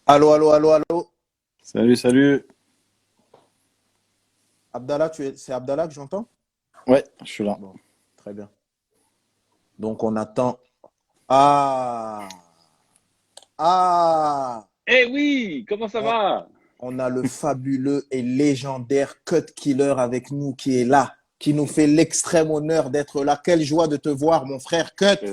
Allô, allô, allô, allô. Salut, salut. Abdallah, c'est Abdallah que j'entends? Ouais, je suis là. Bon, très bien. Donc on attend. Ah, ah, Eh oui, comment ça on, va? on a le fabuleux et légendaire Cut Killer avec nous qui est là, qui nous fait l'extrême honneur d'être là. Quelle joie de te voir, mon frère Cut.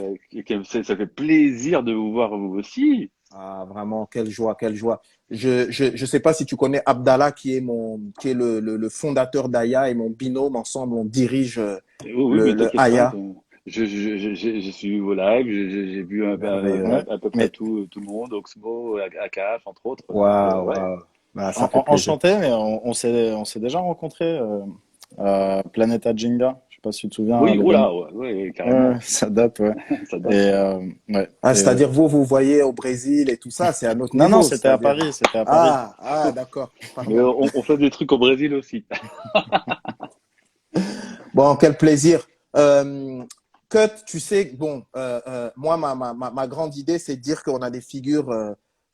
Ça fait plaisir de vous voir vous aussi. Ah, vraiment, quelle joie, quelle joie. Je sais pas si tu connais Abdallah qui est le fondateur d'Aya et mon binôme. Ensemble, on dirige Oui, oui, mais le t'inquiète pas. Aya. J'ai suivi vos lives, j'ai vu Merveilleux. Ouais. à peu près Mais tout le monde, Oxmo, AKF, entre autres. Donc, Waouh, ouais. waouh. Ah, ça fait plaisir. enchanté, mais on s'est déjà rencontrés à Planeta Jenga. Je sais pas si tu te souviens à Oui, oula, l'événement. ouais, ouais, Ouais, carrément. ça date, ouais. Ça Et date. ouais. Ah, c'est-à-dire vous voyez au Brésil et tout ça, c'est à notre Non, non, niveau, c'était à c'est-à-dire. Paris, c'était à Paris. Ah, d'accord, Mais pardon. on fait des trucs au Brésil aussi. Bon, quel plaisir. Euh, Cut, tu sais, bon, moi, ma grande idée, c'est de dire qu'on a des figures,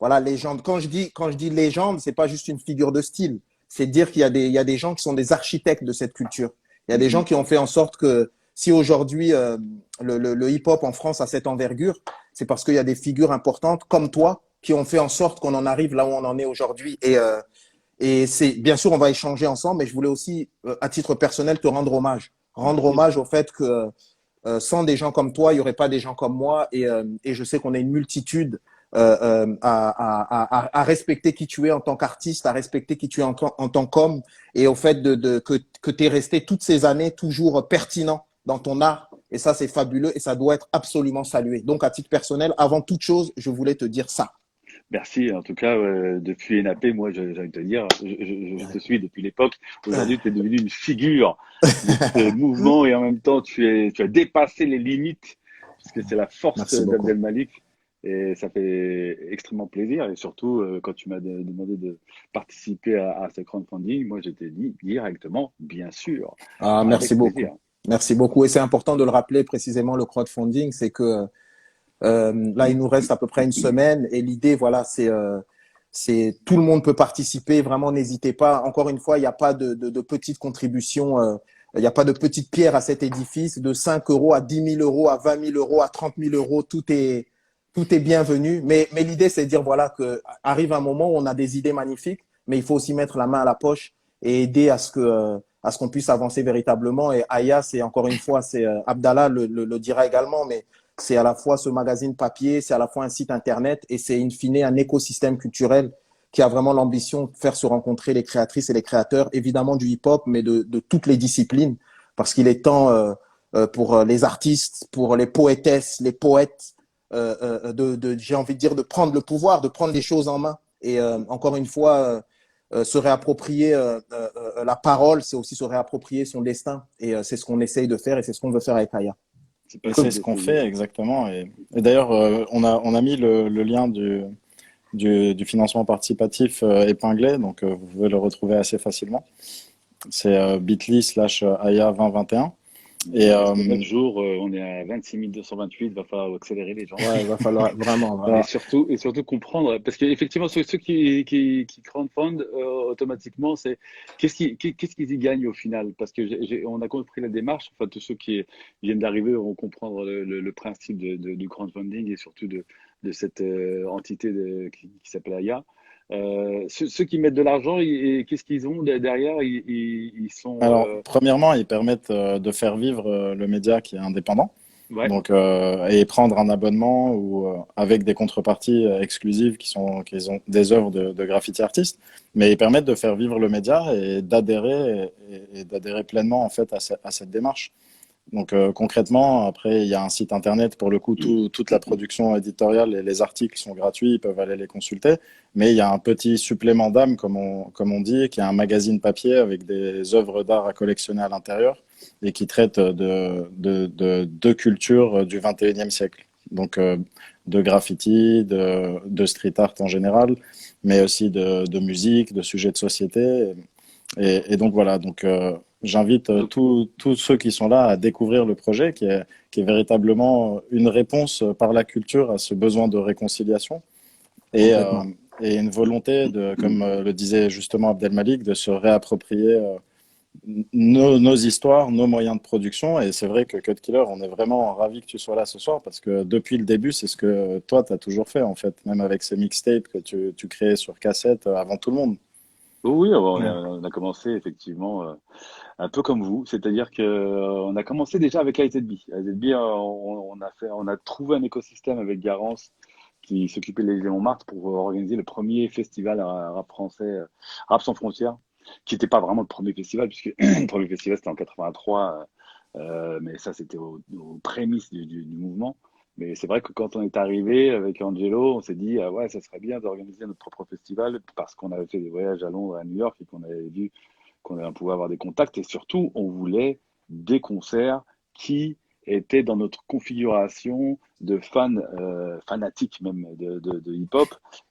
voilà, légendes. Quand je dis légende, c'est pas juste une figure de style. C'est de dire qu'il y a des gens qui sont des architectes de cette culture. Il y a des gens Mhm. qui ont fait en sorte que si aujourd'hui le hip-hop en France a cette envergure, c'est parce qu'il y a des figures importantes comme toi qui ont fait en sorte qu'on en arrive là où on en est aujourd'hui. Et c'est bien sûr, on va échanger ensemble, mais je voulais aussi, à titre personnel, te rendre hommage. Rendre Merci. hommage au fait que sans des gens comme toi, il n'y aurait pas des gens comme moi. Et je sais qu'on est une multitude à respecter qui tu es en tant qu'artiste, à respecter qui tu es en tant qu'homme, et au fait que tu es resté toutes ces années toujours pertinent dans ton art. Et ça, c'est fabuleux et ça doit être absolument salué. Donc, à titre personnel, avant toute chose, je voulais te dire ça. Merci. En tout cas, depuis NAP, moi, j'ai envie de te dire, je te suis depuis l'époque. Aujourd'hui, tu es devenu une figure de ce mouvement et en même temps, tu as dépassé les limites, puisque c'est la force Merci beaucoup. d'Abdel Malik. Et ça fait extrêmement plaisir. Et surtout, quand tu m'as demandé de participer à ce crowdfunding, moi, j'étais dit directement, bien sûr, Ah, merci avec beaucoup. plaisir. Merci beaucoup. Et c'est important de le rappeler précisément, le crowdfunding, c'est que là, il nous reste à peu près une semaine et l'idée, voilà, c'est tout le monde peut participer. Vraiment, n'hésitez pas. Encore une fois, il n'y a pas de petites contributions. Il n'y a pas de petites pierres à cet édifice. De 5 euros à 10 000 euros, à 20 000 euros, à 30 000 euros, tout est bienvenu. Mais l'idée, c'est de dire, voilà, que arrive un moment où on a des idées magnifiques, mais il faut aussi mettre la main à la poche et aider à ce qu'on puisse avancer véritablement. Et Aya, c'est encore une fois, c'est Abdallah le dira également, mais c'est à la fois ce magazine papier, c'est à la fois un site internet et c'est in fine un écosystème culturel qui a vraiment l'ambition de faire se rencontrer les créatrices et les créateurs, évidemment du hip-hop, mais de toutes les disciplines, parce qu'il est temps pour les artistes, pour les poétesses, les poètes, j'ai envie de dire, de prendre le pouvoir, de prendre les choses en main. Et encore une fois, se réapproprier la parole, c'est aussi se réapproprier son destin. Et c'est ce qu'on essaye de faire et c'est ce qu'on veut faire avec Aya. C'est Et pas c'est si ce qu'on d'essayer. fait exactement. Et d'ailleurs, on a mis le lien du financement participatif épinglé, donc vous pouvez le retrouver assez facilement. C'est bit.ly/aya 2021. Et Il reste 9 jours, on est à 26 228, va falloir accélérer les gens. Ouais, il va falloir vraiment, Et vraiment. surtout comprendre, parce qu'effectivement, ceux qui crowdfund automatiquement, c'est qu'est-ce qu'ils y gagnent au final? Parce que on a compris la démarche, enfin, tous ceux qui viennent d'arriver vont comprendre le principe du crowdfunding et surtout de cette entité qui s'appelle Aya. Ceux qui mettent de l'argent, qu'est-ce qu'ils ont derrière? Ils sont. alors, premièrement, ils permettent de faire vivre le média qui est indépendant. Ouais. Donc, et prendre un abonnement ou avec des contreparties exclusives qui ont des œuvres de graffiti artistes, mais ils permettent de faire vivre le média et d'adhérer pleinement en fait à cette démarche. Donc concrètement, après, il y a un site internet, pour le coup, toute la production éditoriale et les articles sont gratuits, ils peuvent aller les consulter, mais il y a un petit supplément d'âme, comme on dit, qui est un magazine papier avec des œuvres d'art à collectionner à l'intérieur et qui traite de culture du 21e siècle. Donc de graffiti, de street art en général, mais aussi de musique, de sujets de société. Et donc voilà, donc j'invite Donc, tous ceux qui sont là à découvrir le projet, qui est véritablement une réponse par la culture à ce besoin de réconciliation. Et, Complètement. et une volonté de, comme le disait justement Abdelmalik, de se réapproprier nos histoires, nos moyens de production. Et c'est vrai que Cut Killer, on est vraiment ravis que tu sois là ce soir parce que depuis le début, c'est ce que toi, tu as toujours fait en fait, même avec ces mixtapes que tu créais sur cassette avant tout le monde. Oui, Mm. on a commencé effectivement un peu comme vous, c'est-à-dire que on a commencé déjà avec AZB. AZB, on a trouvé un écosystème avec Garance qui s'occupait de l'Élysée Montmartre pour organiser le premier festival rap français, Rap sans frontières, qui n'était pas vraiment le premier festival puisque le premier festival c'était en 83, mais ça c'était aux prémices du mouvement. Mais c'est vrai que quand on est arrivé avec Angelo, on s'est dit ah ouais, ça serait bien d'organiser notre propre festival parce qu'on avait fait des voyages à Londres, et à New York et qu'on avait vu qu'on pouvait avoir des contacts et surtout, on voulait des concerts qui étaient dans notre configuration de fans fanatiques même de hip-hop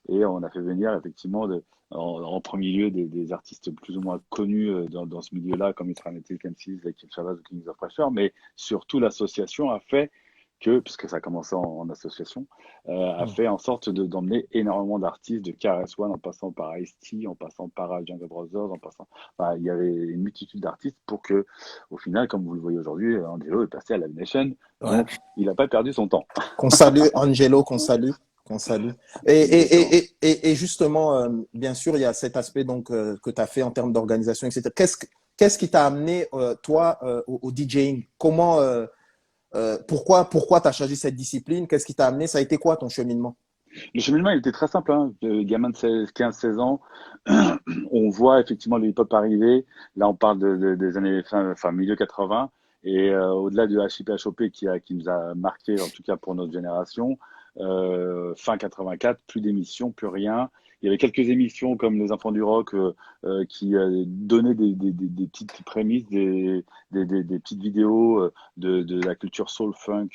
et on a fait venir effectivement en premier lieu des artistes plus ou moins connus dans ce milieu-là comme Ultranetic, M6, Like Shabazz ou Kings of Pressure, mais surtout l'association a fait que, puisque ça a commencé en association, a Mm. fait en sorte d'emmener énormément d'artistes, de KRS-One en passant par Ice-T, en passant par Jungle Brothers, en passant, enfin, il y avait une multitude d'artistes pour que, au final, comme vous le voyez aujourd'hui, Angelo est passé à Live Nation, Ouais. donc il n'a pas perdu son temps. Qu'on salue, Angelo, qu'on salue, qu'on salue. Exactement. Et justement, bien sûr, il y a cet aspect donc que tu as fait en termes d'organisation, etc. Qu'est-ce qui t'a amené, toi, au DJing? Pourquoi tu as choisi cette discipline? Qu'est-ce qui t'a amené? Ça a été quoi ton cheminement? Le cheminement, il était très simple, hein. Gamin de 15-16 ans, on voit effectivement le hip-hop arriver. Là, on parle des années enfin, milieu 80. Et au-delà du HIP HOP qui nous a marqué, en tout cas pour notre génération, fin 84, plus d'émissions, plus rien. Il y avait quelques émissions comme Les Enfants du Rock qui donnaient des petites prémices, des petites vidéos de la culture soul funk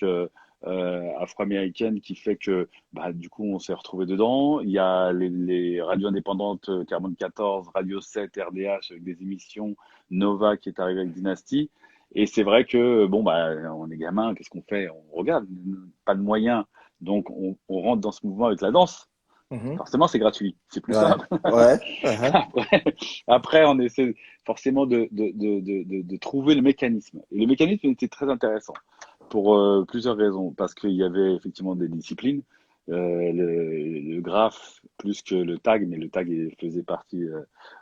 afro-américaine qui fait que bah, du coup on s'est retrouvé dedans. Il y a les radios indépendantes Carbone 14, Radio 7, RDH avec des émissions, Nova qui est arrivé avec Dynasty. Et c'est vrai que bon bah on est gamin, qu'est-ce qu'on fait? On regarde, pas de moyens, donc on rentre dans ce mouvement avec la danse. Mhm. Forcément, c'est gratuit, c'est plus Ouais, simple. ouais, uh-huh. Après, on essaie forcément de trouver le mécanisme. Et le mécanisme était très intéressant pour plusieurs raisons. Parce qu'il y avait effectivement des disciplines, le graphe plus que le tag, mais le tag faisait partie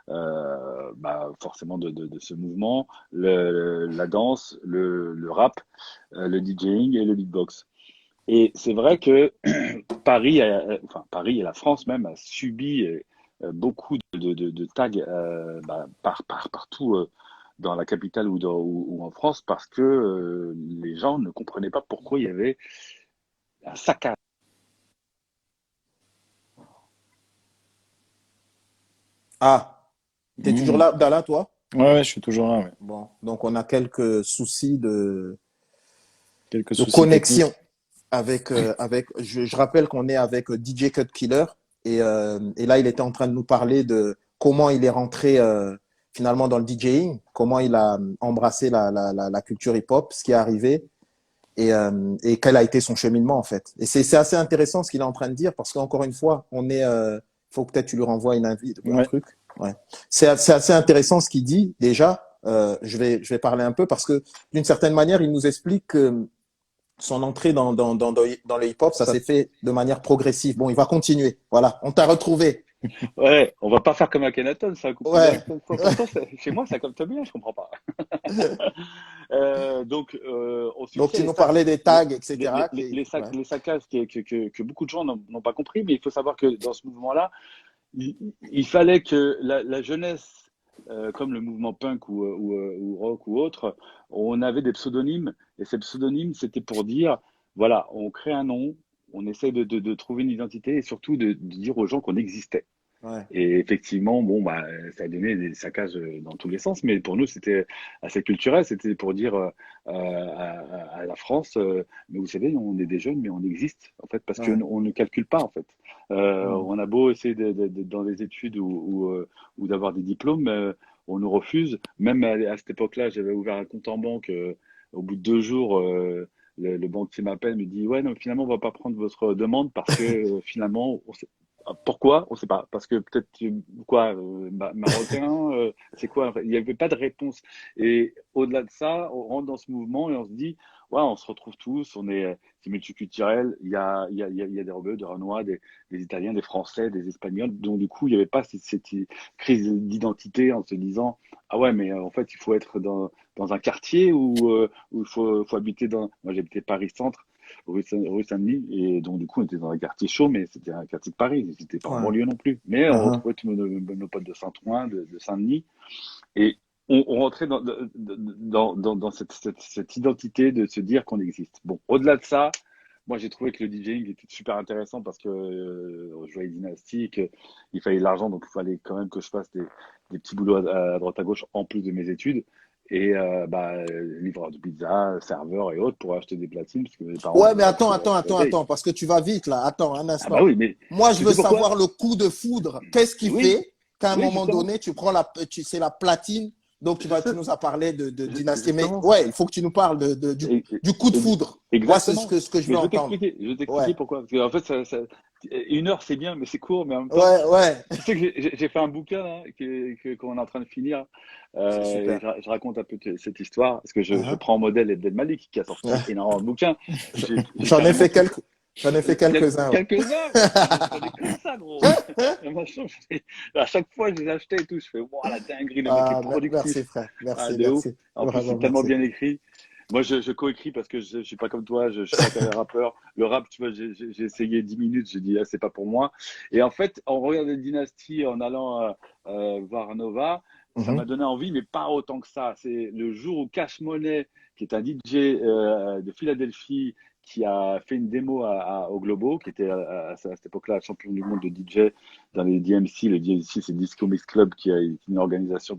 bah, forcément de ce mouvement, la danse, le rap, le DJing et le beatbox. Et c'est vrai que enfin Paris et la France même a subi beaucoup de tags bah, partout dans la capitale ou en France parce que les gens ne comprenaient pas pourquoi il y avait un saccage. Ah, t'es toujours Mmh. là, Abdallah, toi? Ouais, ouais, je suis toujours là, ouais. Bon, donc on a quelques soucis Quelques de soucis connexion techniques. avec. Je rappelle qu'on est avec DJ Cut Killer et là il était en train de nous parler de comment il est rentré finalement dans le DJing, comment il a embrassé la culture hip-hop, ce qui est arrivé et quel a été son cheminement en fait. Et c'est assez intéressant ce qu'il est en train de dire parce qu'encore une fois, faut que peut-être tu lui renvoies une invite ou un Ouais, truc. Ouais. C'est assez intéressant ce qu'il dit déjà. Je vais parler un peu parce que d'une certaine manière, il nous explique que son entrée dans le hip-hop, ça ça, s'est fait de manière progressive. Bon, il va continuer. Voilà, on t'a retrouvé. Ouais, on va pas faire comme Akhenaton, ça coupe Ouais. direct. Pourtant, chez moi, ça capte bien, je comprends pas. Donc, ensuite, il Donc y a tu nous parlais des tags, etc. Ouais. les saccages que beaucoup de gens n'ont pas compris, mais il faut savoir que dans ce mouvement-là, il fallait que la jeunesse, comme le mouvement punk ou rock ou autre, on avait des pseudonymes, et ces pseudonymes, c'était pour dire, voilà, on crée un nom, on essaie de trouver une identité, et surtout de dire aux gens qu'on existait. Ouais. Et effectivement, bon, bah, ça a donné des saccages dans tous les sens, mais pour nous, c'était assez culturel. C'était pour dire à la France, mais vous savez, on est des jeunes, mais on existe, en fait, parce Ouais. qu'on ne calcule pas, en fait. Mm. On a beau essayer dans des études ou d'avoir des diplômes, on nous refuse. Même à cette époque-là, j'avais ouvert un compte en banque. Au bout de 2 jours, le banquier m'appelle, me dit, ouais, non, finalement, on va pas prendre votre demande parce que finalement, Pourquoi? On ne sait pas. Parce que peut-être, quoi, marocain, c'est quoi? Il n'y avait pas de réponse. Et au-delà de ça, on rentre dans ce mouvement et on se dit, ouais, on se retrouve tous, c'est multiculturel. Il y a des Rebeux, des Renois, des Italiens, des Français, des Espagnols. Donc, du coup, il n'y avait pas cette crise d'identité en se disant, ah ouais, mais en fait, il faut être dans un quartier où faut habiter moi, j'habitais Paris-Centre, rue Saint-Denis, et donc du coup on était dans un quartier chaud, mais c'était un quartier de Paris, c'était pas en Ouais. banlieue non plus, mais on Uh-huh. retrouvait tous nos potes de Saint-Ouen, de Saint-Denis, et on rentrait dans cette identité de se dire qu'on existe. Bon, au-delà de ça, moi j'ai trouvé que le DJing était super intéressant parce que je voyais Dynasty, qu'il fallait de l'argent, donc il fallait quand même que je fasse des petits boulots à droite à gauche en plus de mes études. Et livreur de pizza, serveur et autres pour acheter des platines parce que mes parents Ouais, n'avaient mais pas trop la paye. attends, parce que tu vas vite là. Attends, un Ah bah instant. oui, mais Moi, je tu veux sais pourquoi? savoir le coup de foudre. Qu'est-ce qui Oui, fait qu'à un oui, moment justement, donné, c'est la platine. Donc, tu nous as parlé de Dynastie. Mais justement. ouais, il faut que tu nous parles Et- du coup de et- foudre. Moi, c'est Exactement. ce que je veux Mais entendre. je vais Ouais, t'expliquer pourquoi. Parce qu'en fait, une heure, c'est bien, mais c'est court. Mais en même temps, ouais, ouais. tu sais que j'ai fait un bouquin là, qu'on est en train de finir. C'est Et super. je raconte un peu cette histoire. Parce que je Uh-huh. prends en modèle Abdel Malik, qui a sorti énormément de bouquins. J'ai J'en ai carrément fait tout. j'en ai fait quelques-uns. Ouais. Quelques-uns, mais j'en connais que ça, gros. Et machin, à chaque fois, je les achetais et tout. Je fais, wow, la dinguerie, le mec est Ah, merci productif. frère. Ah, Merci, de ouf. merci. En plus, c'est Vraiment, tellement merci. bien écrit. Moi, je coécris parce que je suis pas comme toi, je suis pas qu'un rappeur. Le rap, tu vois, j'ai essayé 10 minutes, j'ai dit, ah, c'est pas pour moi. Et en fait, en regardant Dynasty, en allant voir Nova, ça m'a Mhm. donné envie, mais pas autant que ça. C'est le jour où Cash Money, qui est un DJ de Philadelphie, qui a fait une démo au Globo, qui était à cette époque-là champion du monde de DJ dans les DMC. Le DMC, c'est Disco Mix Club, qui est une organisation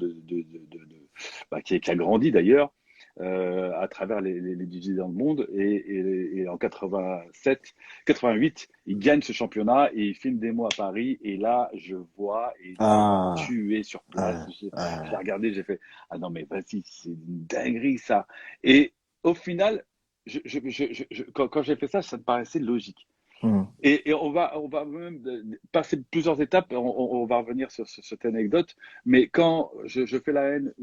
qui a grandi d'ailleurs à travers les DJ dans le monde. Et en 88, il gagne ce championnat et il fait une démo à Paris. Et là, je vois et il m'a Ah, tué sur place. ah, Je l'ai ah. regardé, j'ai fait, ah non, mais vas-y, c'est une dinguerie ça. Et au final, quand j'ai fait ça, ça me paraissait logique. Hmm. Et on va même passer plusieurs étapes, on va revenir sur cette anecdote, mais quand je fais la haine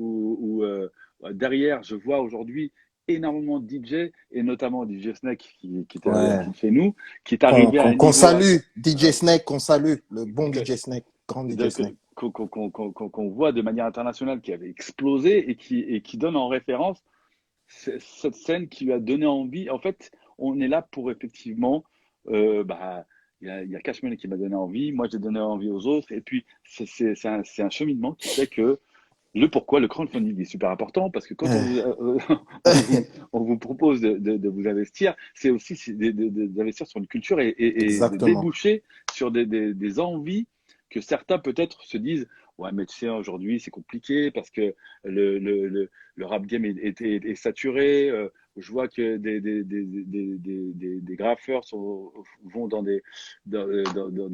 derrière, je vois aujourd'hui énormément de DJ, et notamment DJ Snake qui était Ouais. qui fait nous, qui est arrivé à un Qu'on niveau salue, DJ Snake, qu'on salue, le bon que- DJ Snake, grand DJ de- que- Snake. qu'on voit de manière internationale, qui avait explosé et qui donne en référence cette scène qui lui a donné envie. En fait, on est là pour effectivement, bah, il y a Cash Money qui m'a donné envie, moi j'ai donné envie aux autres, et puis c'est un cheminement qui fait que le pourquoi, le crowdfunding est super important, parce que quand on vous propose de vous investir, c'est aussi d'investir sur une culture et de Exactement. déboucher sur des envies que certains peut-être se disent, ouais, mais tu sais, aujourd'hui c'est compliqué parce que le rap game est saturé. Je vois que des graffeurs vont dans des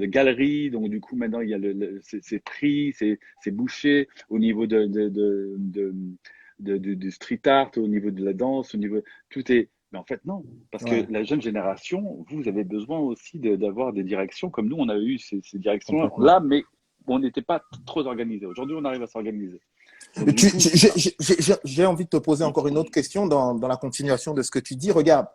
galeries, donc du coup maintenant il y a c'est pris, c'est bouché au niveau du street art, au niveau de la danse, au niveau tout est. Mais en fait non, parce que Ouais, la jeune génération, vous avez besoin aussi d'avoir des directions comme nous on a eu ces directions complètement. là, mais on n'était pas trop organisé. Aujourd'hui on arrive à s'organiser. Donc du coup, J'ai envie de te poser encore une autre question dans la continuation de ce que tu dis. Regarde,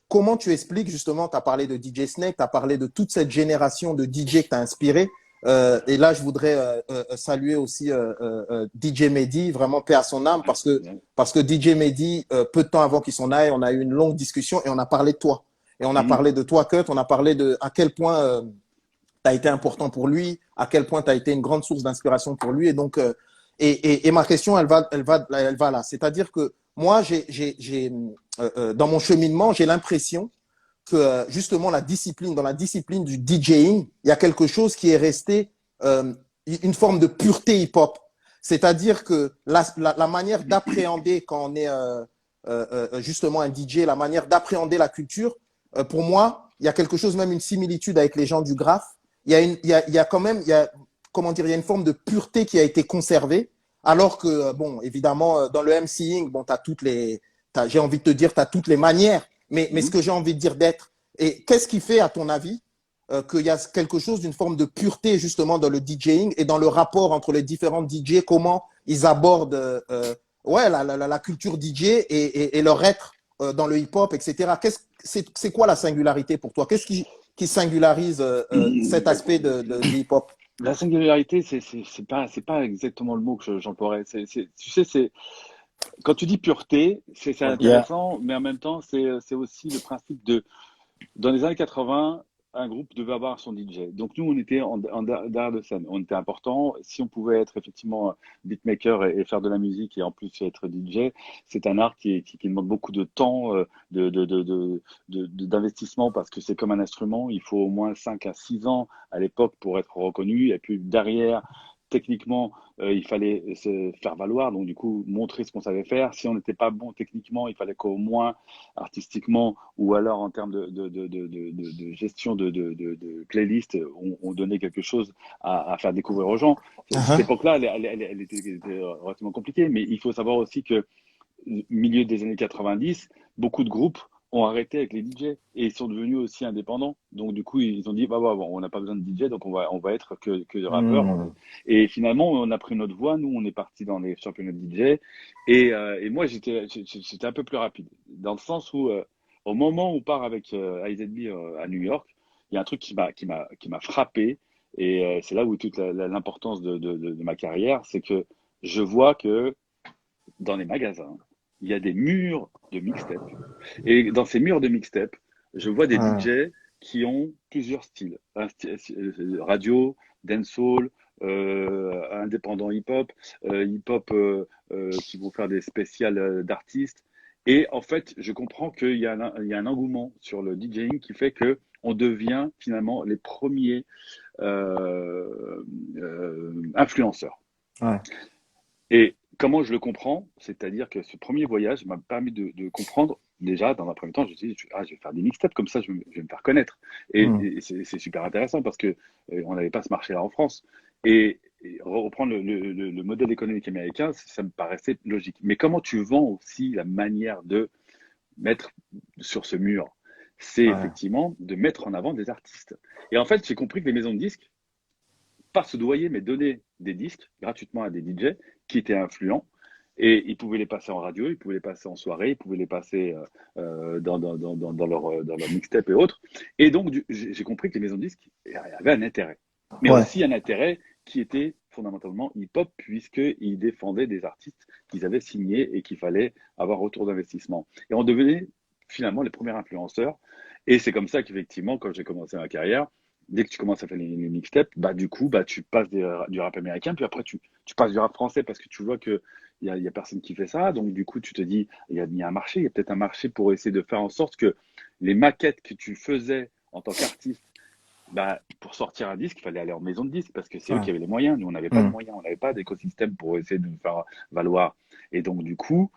comment tu expliques justement, tu as parlé de DJ Snake, tu as parlé de toute cette génération de DJ que tu as inspiré. Et là, je voudrais saluer aussi DJ Mehdi, vraiment paix à son âme, parce que DJ Mehdi, peu de temps avant qu'il s'en aille, on a eu une longue discussion et on a parlé de toi. Et on a mhm, parlé de toi, Kurt, on a parlé de à quel point tu as été important pour lui, à quel point tu as été une grande source d'inspiration pour lui. Et donc, et ma question, elle va là. C'est-à-dire que moi, dans mon cheminement, j'ai l'impression que justement dans la discipline du DJing, il y a quelque chose qui est resté une forme de pureté hip-hop. C'est-à-dire que la manière d'appréhender quand on est justement un DJ, la manière d'appréhender la culture, pour moi, il y a quelque chose, même une similitude avec les gens du graphe. Il y a quand même, comment dire, il y a une forme de pureté qui a été conservée, alors que, bon, évidemment, dans le MCing, bon, j'ai envie de te dire, tu as toutes les manières, mais ce mhm. que j'ai envie de dire d'être. Et qu'est-ce qui fait, à ton avis, qu'il y a quelque chose d'une forme de pureté justement dans le DJing et dans le rapport entre les différents DJ, comment ils abordent ouais, la culture DJ et leur être dans le hip-hop, etc. C'est quoi la singularité pour toi? Qu'est-ce qui singularise cet aspect du hip-hop? La singularité, c'est pas exactement le mot que j'emploierais. Tu sais, quand tu dis pureté, c'est Ouais. Yeah. intéressant, mais en même temps, c'est aussi le principe de dans les années 80, un groupe devait avoir son DJ. Donc nous, on était derrière de scène. On était important. Si on pouvait être effectivement beatmaker et faire de la musique et en plus être DJ, c'est un art qui demande beaucoup de temps, d'investissement parce que c'est comme un instrument. Il faut au moins 5 à 6 ans à l'époque pour être reconnu. Et puis derrière, techniquement, il fallait se faire valoir. Donc du coup, montrer ce qu'on savait faire. Si on n'était pas bon techniquement, il fallait qu'au moins artistiquement ou alors en termes de gestion de playlist, on donnait quelque chose à faire découvrir aux gens. Cette Uh-huh. époque-là, elle était relativement compliquée, mais il faut savoir aussi que milieu des années 90, beaucoup de groupes ont arrêté avec les DJ et ils sont devenus aussi indépendants. Donc du coup, ils ont dit bah, bon, on n'a pas besoin de DJ, donc on va être que de rappeurs. Hmm. Et finalement, on a pris notre voie. Nous, on est parti dans les championnats de DJ. Et moi, j'étais un peu plus rapide, dans le sens où au moment où on part avec IZB à New York, il y a un truc qui m'a frappé. Et c'est là où toute l'importance de ma carrière, c'est que je vois que dans les magasins, il y a des murs de mixtape. Et dans ces murs de mixtape, je vois des Ah. DJ qui ont plusieurs styles. Radio, dancehall, indépendant hip-hop, qui vont faire des spéciales d'artistes. Et en fait, je comprends qu'il y a un engouement sur le DJing qui fait que on devient finalement les premiers influenceurs. Ouais. Et comment je le comprends? C'est-à-dire que ce premier voyage m'a permis de comprendre, déjà, dans un premier temps, je me suis dit, je vais faire des mixtapes, comme ça, je vais me faire connaître. Et, Hmm. et c'est super intéressant parce que on n'avait pas ce marché-là en France. Et reprendre le modèle économique américain, ça me paraissait logique. Mais comment tu vends aussi la manière de mettre sur ce mur? C'est Ouais. effectivement de mettre en avant des artistes. Et en fait, j'ai compris que les maisons de disques, pas se doyer, mais donner des disques gratuitement à des DJ qui étaient influents. Et ils pouvaient les passer en radio, ils pouvaient les passer en soirée, ils pouvaient les passer dans leur mixtape et autres. Et donc, j'ai compris que les maisons de disques avaient un intérêt. Mais Ouais. aussi un intérêt qui était fondamentalement hip-hop, puisqu'ils défendaient des artistes qu'ils avaient signés et qu'il fallait avoir retour d'investissement. Et on devenait finalement les premiers influenceurs. Et c'est comme ça qu'effectivement, quand j'ai commencé ma carrière, dès que tu commences à faire les mixtapes, bah, du coup, bah, tu passes du rap américain, puis après, tu passes du rap français parce que tu vois que il y a personne qui fait ça. Donc, du coup, tu te dis, il y a un marché, il y a peut-être un marché pour essayer de faire en sorte que les maquettes que tu faisais en tant qu'artiste, bah, pour sortir un disque, il fallait aller en maison de disque parce que c'est eux Ouais. qui avaient les moyens. Nous, on n'avait pas de Hmm. moyens, on n'avait pas d'écosystème pour essayer de nous faire valoir. Et donc, du coup,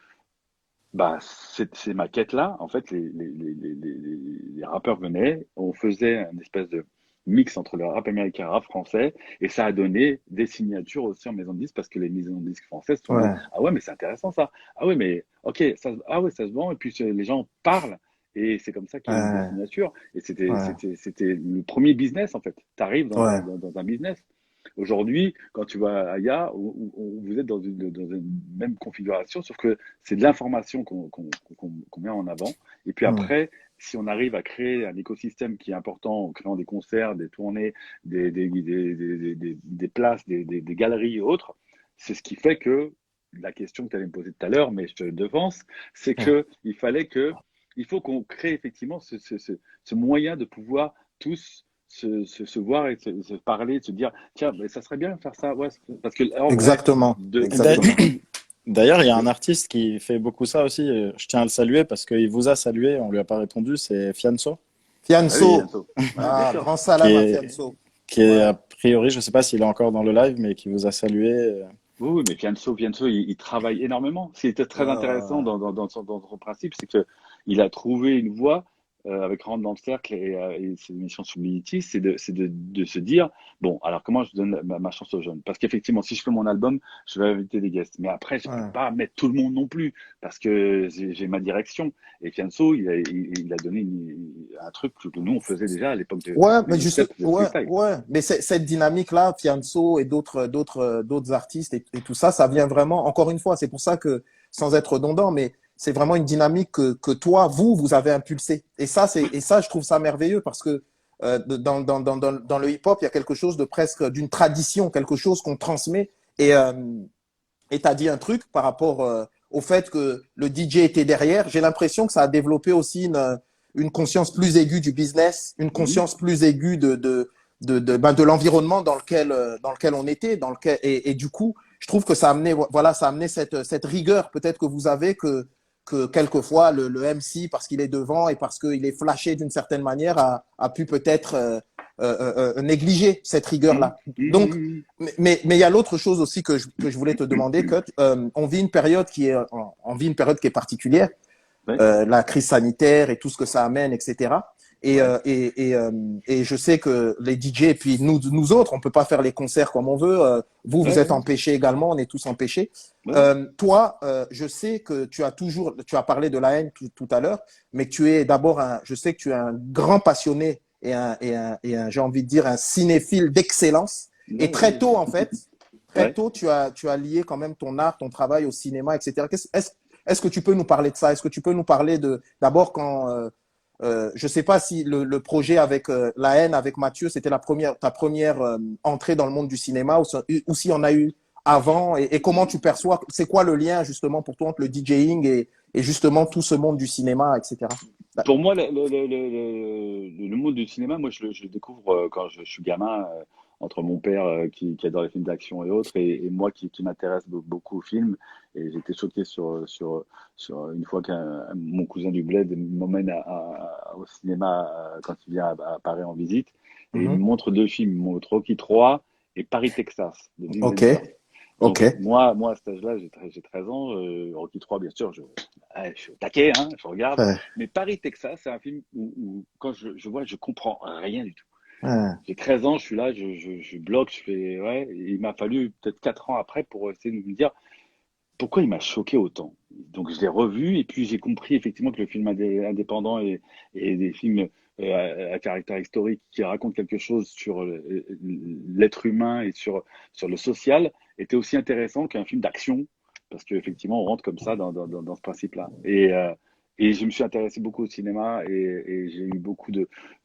bah, ces maquettes-là, en fait, les rappeurs venaient, on faisait une espèce de mix entre le rap américain et le rap français, et ça a donné des signatures aussi en maison de disques, parce que les maisons de disques françaises se sont dit, Ouais. ah ouais, mais c'est intéressant ça, ah ouais, mais ok, ah ouais, ça se vend, et puis les gens parlent, et c'est comme ça qu'il y a eu des Ouais. signatures, et Ouais. c'était le premier business, en fait. Tu arrives Ouais. dans un business. Aujourd'hui, quand tu vas à IA, vous êtes dans une même configuration, sauf que c'est de l'information qu'on met en avant. Et puis Hmm. après, si on arrive à créer un écosystème qui est important en créant des concerts, des tournées, des places, des galeries et autres, c'est ce qui fait que la question que tu allais me poser tout à l'heure, mais je te devance, c'est Ouais. que il faut qu'on crée effectivement ce moyen de pouvoir tous se voir et se parler, de se dire, tiens, mais ça serait bien de faire ça. Ouais, parce que en vrai, Exactement. du Exactement. point de vue D'ailleurs, il y a un de, artiste qui fait beaucoup ça aussi. Je tiens à le saluer parce qu'il vous a salué, on lui a pas répondu. C'est Fianso, bah oui, Fianso. bientôt. Ouais, bien Ah, sûr. grand qui salam à est, Fianso. qui est Ouais. a priori, je sais pas s'il est encore dans le live, mais qui vous a salué. Oui, oui, mais Fianso, il travaille énormément. Ce qui était Ouais, très ouais, intéressant ouais. dans son principe, c'est que il a trouvé une voie avec Rentre dans le cercle et cette émission sur BET, de se dire, bon, alors comment je donne ma chance aux jeunes? Parce qu'effectivement, si je fais mon album, je vais inviter des guests. Mais après, je peux Ouais. pas mettre tout le monde non plus, parce que j'ai ma direction. Et Fianso, il a donné un truc que nous, on faisait déjà à l'époque Ouais, des mais juste, mixtapes de ouais, freestyle. ouais. Mais cette dynamique-là, Fianso et d'autres artistes et tout ça, ça vient vraiment, encore une fois, c'est pour ça que, sans être redondant, mais c'est vraiment une dynamique que toi, vous avez impulsé. Et ça, je trouve ça merveilleux parce que dans le hip-hop, il y a quelque chose de presque d'une tradition, quelque chose qu'on transmet. Et, euh, et tu as dit un truc par rapport au fait que le DJ était derrière. J'ai l'impression que ça a développé aussi une conscience plus aiguë du business, une Mhm. conscience plus aiguë de l'environnement dans lequel on était. Et du coup, je trouve que ça a amené, voilà, ça a amené cette rigueur peut-être que vous avez que quelquefois le MC, parce qu'il est devant et parce qu'il est flashé d'une certaine manière, a pu peut-être négliger cette Mhm. rigueur-là. Donc, Mhm. mais il y a l'autre chose aussi que je voulais te demander, que on vit une période on vit une période qui est particulière, Ouais, la crise sanitaire et tout ce que ça amène, etc. Et, ouais, euh, et, et, euh, et je sais que les DJ, et puis nous autres, on peut pas faire les concerts comme on veut. Vous ouais, êtes ouais, empêchés également, on est tous empêchés. ouais. Toi, je sais que tu as parlé de la haine tout à l'heure, mais tu es d'abord je sais que tu es un grand passionné j'ai envie de dire, un cinéphile d'excellence. Et Ouais, très ouais, tôt, en fait, très ouais. tôt, tu as lié quand même ton art, ton travail au cinéma, etc. Est-ce que tu peux nous parler de ça? Est-ce que tu peux nous parler d'abord quand, je ne sais pas si le projet avec La haine avec Mathieu, c'était ta première entrée dans le monde du cinéma ou s'il y en a eu avant et comment tu perçois, c'est quoi le lien justement pour toi entre le DJing et justement tout ce monde du cinéma, etc. Pour moi, le monde du cinéma, moi, je le découvre quand je suis gamin, entre mon père qui adore les films d'action et autres, et moi qui m'intéresse beaucoup aux films. Et j'étais choqué sur une fois qu'un mon cousin du bled m'emmène au cinéma quand il vient à Paris en visite, et il me Mhm. montre deux films, il me montre Rocky 3 et Paris, Texas, de Vin Ok, Vendetta. ok. Donc, moi, à cet âge-là, j'ai 13 ans. Rocky 3, bien sûr, ouais, je suis au taquet, hein, je regarde. Ouais, Mais Paris, Texas, c'est un film quand je vois, je comprends rien du tout. ouais, J'ai 13 ans, je suis là, je bloque, je fais, ouais. Et il m'a fallu peut-être 4 ans après pour essayer de me dire pourquoi il m'a choqué autant. Donc, je l'ai revu et puis j'ai compris effectivement que le film indépendant et des films à caractère historique qui racontent quelque chose sur l'être humain et sur le social était aussi intéressant qu'un film d'action parce qu'effectivement, on rentre comme ça dans ce principe-là. Et je me suis intéressé beaucoup au cinéma et j'ai eu beaucoup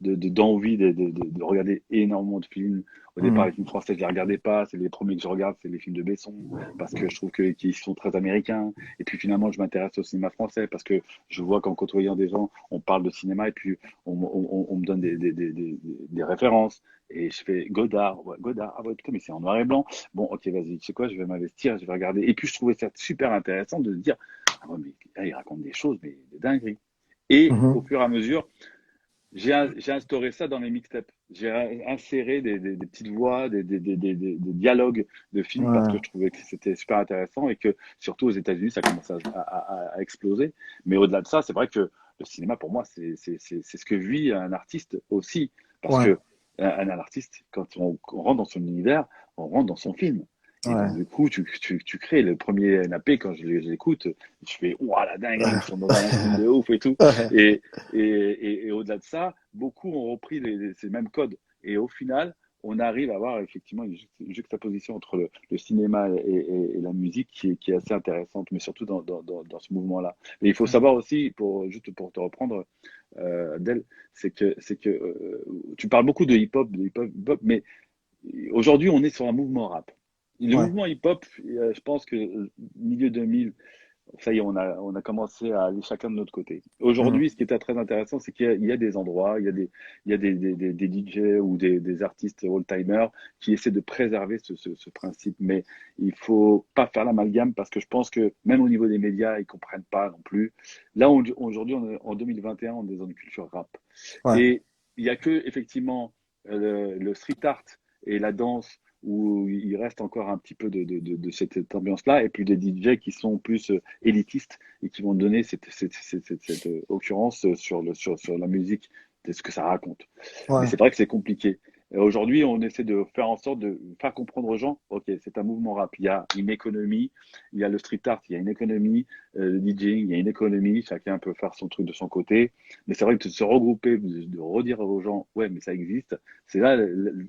d'envie de regarder énormément de films. Au départ, les mhm, films français, je les regardais pas. C'est les premiers que je regarde, c'est les films de Besson parce que je trouve qu'ils sont très américains. Et puis finalement, je m'intéresse au cinéma français parce que je vois qu'en côtoyant des gens, on parle de cinéma et puis on me donne des références. Et je fais Godard, ouais, Godard, ah ouais, putain, mais c'est en noir et blanc. Bon, ok, vas-y, tu sais quoi, je vais m'investir, je vais regarder. Et puis je trouvais ça super intéressant de se dire, ah ouais, mais là, il raconte des choses, mais des dingueries. Et au mhm. fur et à mesure, j'ai instauré ça dans mes mixtapes. J'ai inséré des petites voix, des dialogues de films parce que Ouais, je trouvais que c'était super intéressant et que surtout aux États-Unis, ça commence à exploser. Mais au-delà de ça, c'est vrai que le cinéma, pour moi, c'est ce que vit un artiste aussi. Parce ouais, que un artiste, quand on rentre dans son univers, on rentre dans son film. Et donc, ouais. du coup, tu crées le premier NAP quand je l'écoute. Je fais, ouah, la dinguerie, ils sont dans un film de ouf et tout. Ouais, Et, et au-delà de ça, beaucoup ont repris ces mêmes codes. Et au final, on arrive à avoir effectivement une juxtaposition entre le cinéma et la musique qui est assez intéressante, mais surtout dans ce mouvement-là. Et il faut savoir aussi, juste pour te reprendre, Adèle, c'est que tu parles beaucoup de hip-hop, mais aujourd'hui, on est sur un mouvement rap. Le ouais, mouvement hip-hop, je pense que milieu 2000, ça y est, on a commencé à aller chacun de notre côté. mhm, Aujourd'hui, ce qui était très intéressant, c'est qu'il y a des endroits, il y a des DJ ou des artistes old-timers qui essaient de préserver ce principe. Mais il faut pas faire l'amalgame parce que je pense que même au niveau des médias, ils comprennent pas non plus. Là, aujourd'hui, en 2021, on est dans une culture rap. ouais, Et il y a que, effectivement, le street art et la danse où il reste encore un petit peu de cette ambiance-là, et puis des DJ qui sont plus élitistes et qui vont donner cette occurrence sur la musique, de ce que ça raconte. Mais Ouais, c'est vrai que c'est compliqué. Aujourd'hui, on essaie de faire en sorte de faire comprendre aux gens, OK, c'est un mouvement rap, il y a une économie, il y a le street art, il y a une économie, le DJing, il y a une économie, chacun peut faire son truc de son côté. Mais c'est vrai que de se regrouper, de redire aux gens, ouais, mais ça existe, c'est là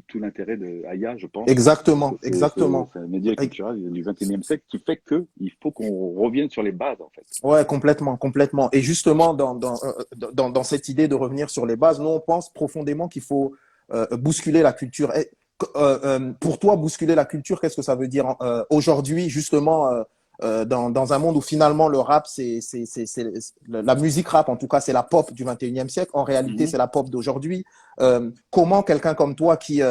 tout l'intérêt de Aya, je pense. Parce que exactement, exactement. c'est un média culturel du 21e siècle qui fait qu'il faut qu'on revienne sur les bases, en fait. Ouais, complètement, complètement. Et justement, dans cette idée de revenir sur les bases, nous, on pense profondément qu'il faut bousculer la culture. Pour toi, bousculer la culture, qu'est-ce que ça veut dire aujourd'hui, justement, dans un monde où finalement le rap, la musique rap, en tout cas, c'est la pop du 21e siècle. En réalité, Mhm. c'est la pop d'aujourd'hui. Comment quelqu'un comme toi qui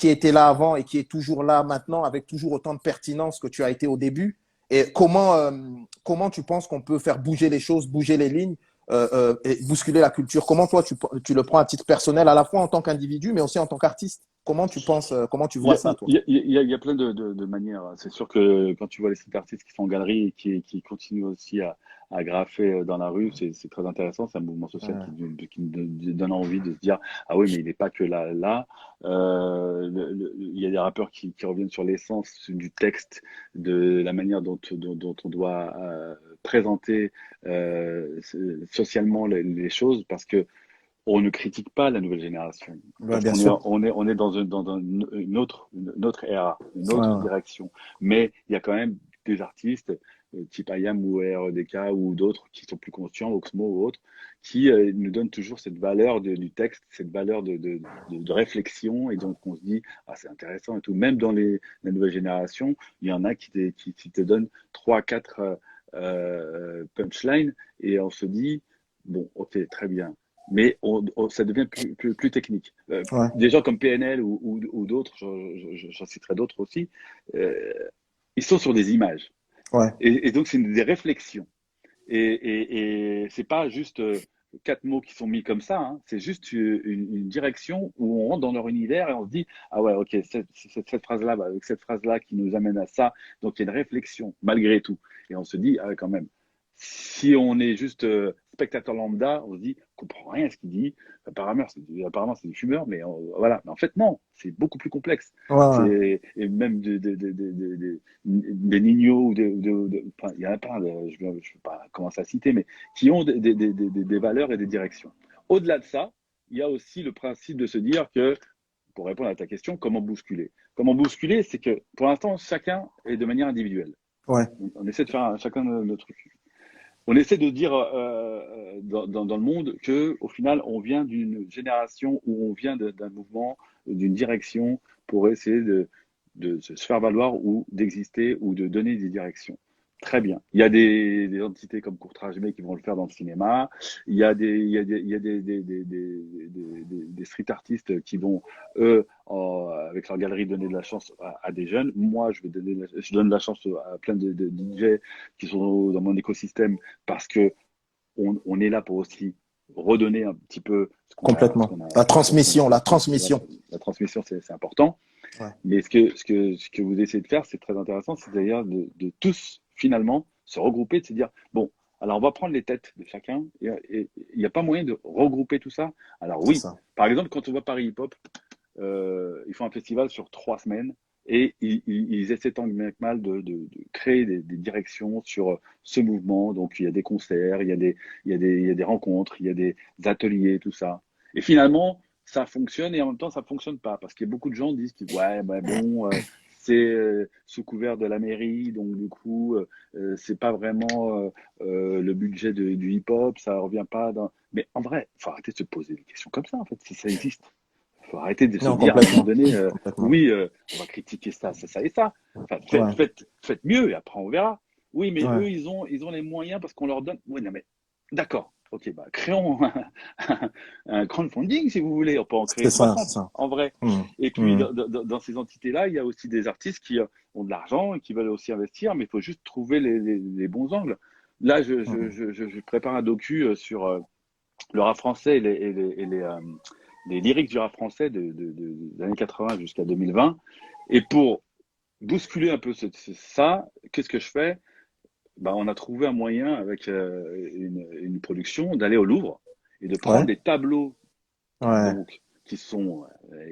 était là avant et qui est toujours là maintenant, avec toujours autant de pertinence que tu as été au début, et comment tu penses qu'on peut faire bouger les choses, bouger les lignes et bousculer la culture? Comment toi, tu le prends à titre personnel, à la fois en tant qu'individu, mais aussi en tant qu'artiste? Comment tu penses, comment tu Il y vois a, ça, toi? il y a plein de manières. C'est sûr que quand tu vois les street artistes qui sont en galerie et qui continuent aussi à graffer dans la rue, c'est très intéressant. C'est un mouvement social Ouais. qui nous donne envie de se dire, ah oui, mais il n'est pas que là. Là. Il y a des rappeurs qui reviennent sur l'essence du texte, de la manière dont on doit présenter socialement les choses, parce que on ne critique pas la nouvelle génération Ouais, parce bien sûr. on est une autre ère, une Ouais, autre ouais. direction. Mais il y a quand même des artistes, type IAM ou REDK ou d'autres qui sont plus conscients, Oxmo ou autres, qui nous donnent toujours cette valeur du texte, cette valeur de réflexion. Et donc on se dit, ah, c'est intéressant et tout. Même dans la nouvelle génération, il y en a qui te donnent trois, quatre punchlines et on se dit, bon, ok, très bien, mais ça devient plus technique. Ouais, Des gens comme PNL ou d'autres, j'en citerai d'autres aussi, euh, ils sont sur des images. ouais, Et donc, c'est des réflexions. Et c'est pas juste quatre mots qui sont mis comme ça, hein. C'est juste une direction où on rentre dans leur univers et on se dit, ah ouais, ok, cette phrase-là, bah, avec cette phrase-là qui nous amène à ça, donc il y a une réflexion malgré tout. Et on se dit, ah ouais, quand même, si on est juste spectateur lambda, on se dit, on comprend rien à ce qu'il dit. Apparemment, c'est du fumeur, mais voilà. Mais en fait, non, c'est beaucoup plus complexe. ouais, ouais. Et même des Nino enfin, il y en a plein, je ne vais pas commencer à citer, mais qui ont des valeurs et des directions. Au-delà de ça, il y a aussi le principe de se dire que, pour répondre à ta question, comment bousculer? Comment bousculer, c'est que pour l'instant, chacun est de manière individuelle. Ouais. On essaie de faire chacun notre truc. On essaie de dire dans le monde que, au final, on vient d'une génération où on vient d'un mouvement, d'une direction pour essayer de se faire valoir ou d'exister ou de donner des directions. Très bien. Il y a des entités comme Courtrage qui vont le faire dans le cinéma. Il y a des street artistes qui vont, eux, avec leur galerie, donner de la chance à des jeunes. Moi, je donne de la chance à plein de DJ qui sont dans mon écosystème parce que on est là pour aussi redonner un petit peu Complètement. La transmission, la voilà, transmission. la transmission, c'est important. Ouais. Mais ce que vous essayez de faire, c'est très intéressant, c'est d'ailleurs de tous, finalement, se regrouper, de se dire, bon, alors on va prendre les têtes de chacun, et il n'y a pas moyen de regrouper tout ça. Alors C'est oui, ça. par exemple, quand on voit Paris Hip Hop, ils font un festival sur 3 semaines, et ils essaient tant bien que mal de créer des directions sur ce mouvement. Donc il y a des concerts, il y a des rencontres, il y a des ateliers, tout ça. Et finalement, ça fonctionne et en même temps, ça fonctionne pas. Parce que beaucoup de gens disent que, ouais, bah bon, c'est sous couvert de la mairie, donc du coup, c'est pas vraiment le budget du hip-hop, ça revient pas dans. Mais en vrai, il faut arrêter de se poser des questions comme ça, en fait, si ça existe. Il faut arrêter de se Non, dire à un moment complètement. donné, Complètement. oui, on va critiquer ça et ça. Enfin, Ouais. faites mieux et après on verra. Oui, mais Ouais. eux, ils ont les moyens parce qu'on leur donne. Oui, non, mais d'accord. Ok, bah, créons un crowdfunding si vous voulez. On peut en créer C'est ça, c'est 60 ça. en vrai. Mmh. Et puis, Mmh. dans ces entités-là, il y a aussi des artistes qui ont de l'argent et qui veulent aussi investir, mais il faut juste trouver les bons angles. Là, Mmh. je prépare un docu sur le rap français les lyrics du rap français des années 80 jusqu'à 2020. Et pour bousculer un peu ça, qu'est-ce que je fais? Bah, on a trouvé un moyen avec une production d'aller au Louvre et de prendre Ouais, des tableaux ouais, donc qui sont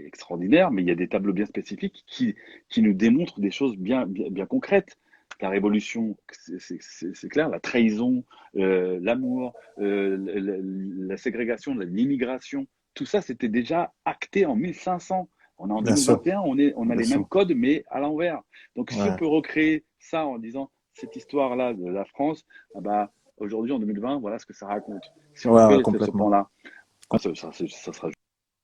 extraordinaires, mais il y a des tableaux bien spécifiques qui nous démontrent des choses bien concrètes. La révolution, c'est clair, la trahison, l'amour, la ségrégation, l'immigration, tout ça, c'était déjà acté en 1500. On est en bien sûr, 2021, on a bien les mêmes sûr. codes, mais à l'envers. Donc, si on Ouais, peut recréer ça en disant cette histoire-là de la France, ah bah, aujourd'hui, en 2020, voilà ce que ça raconte. Si on ouais, ouais, fait ce complètement. pan-là, ça sera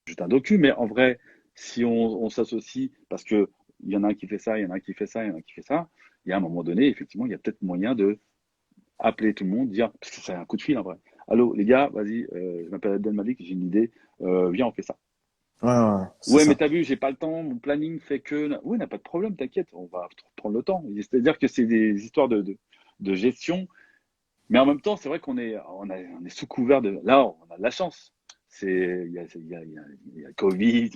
juste un docu, mais en vrai, si on s'associe, parce que il y en a un qui fait ça, il y en a un qui fait ça, il y en a un qui fait ça, il y a un moment donné, effectivement, il y a peut-être moyen de appeler tout le monde, dire, parce que c'est un coup de fil en vrai. Allô, les gars, vas-y, je m'appelle Abdel Malik, j'ai une idée, viens, on fait ça. Ouais, ouais, ouais, c'est Ouais, mais ça. t'as vu, j'ai pas le temps, mon planning fait que. Oui, n'a pas de problème, t'inquiète, on va prendre le temps. C'est-à-dire que c'est des histoires de gestion, mais en même temps, c'est vrai on est sous couvert de. Là, on a de la chance. Il y a Covid,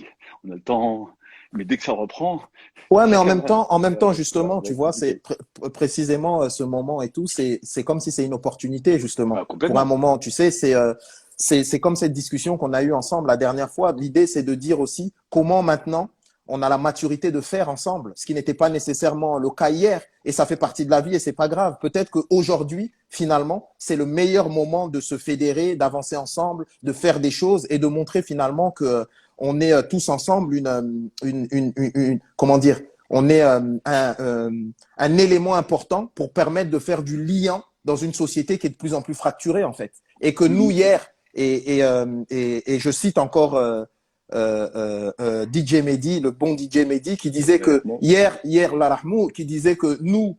on a le temps, mais dès que ça reprend, Ouais, mais chacun en même temps, ça justement, va tu être vois, compliqué. précisément ce moment et tout, c'est comme si c'est une opportunité, Ah, justement. Pour un complètement. moment, tu sais, c'est comme cette discussion qu'on a eue ensemble la dernière fois. L'idée, c'est de dire aussi comment maintenant on a la maturité de faire ensemble, ce qui n'était pas nécessairement le cas hier, et ça fait partie de la vie et c'est pas grave. Peut-être qu'aujourd'hui, finalement, c'est le meilleur moment de se fédérer, d'avancer ensemble, de faire des choses et de montrer finalement que on est tous ensemble comment dire, on est un élément important pour permettre de faire du lien dans une société qui est de plus en plus fracturée en fait. Et que nous Mhm. hier, et je cite encore DJ Mehdi, le bon DJ Mehdi, qui disait que Exactement. hier Larahmou, qui disait que nous,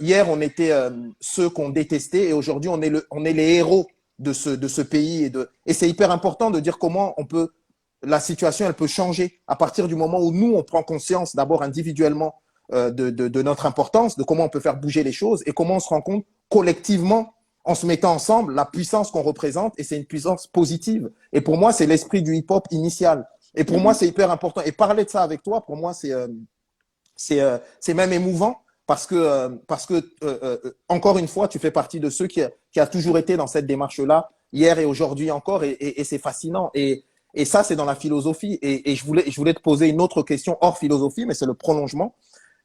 hier on était ceux qu'on détestait et aujourd'hui on est les héros de ce pays et c'est hyper important de dire comment on peut la situation, elle peut changer à partir du moment où nous, on prend conscience d'abord individuellement de notre importance, de comment on peut faire bouger les choses et comment on se rend compte collectivement, en se mettant ensemble, la puissance qu'on représente et c'est une puissance positive. Et pour moi, c'est l'esprit du hip-hop initial. Et pour moi, Mhm. c'est hyper important. Et parler de ça avec toi, pour moi, c'est même émouvant parce que encore une fois, tu fais partie de ceux qui a toujours été dans cette démarche-là, hier et aujourd'hui encore, et c'est fascinant. Et ça, c'est dans la philosophie. Et je voulais te poser une autre question hors philosophie, mais c'est le prolongement.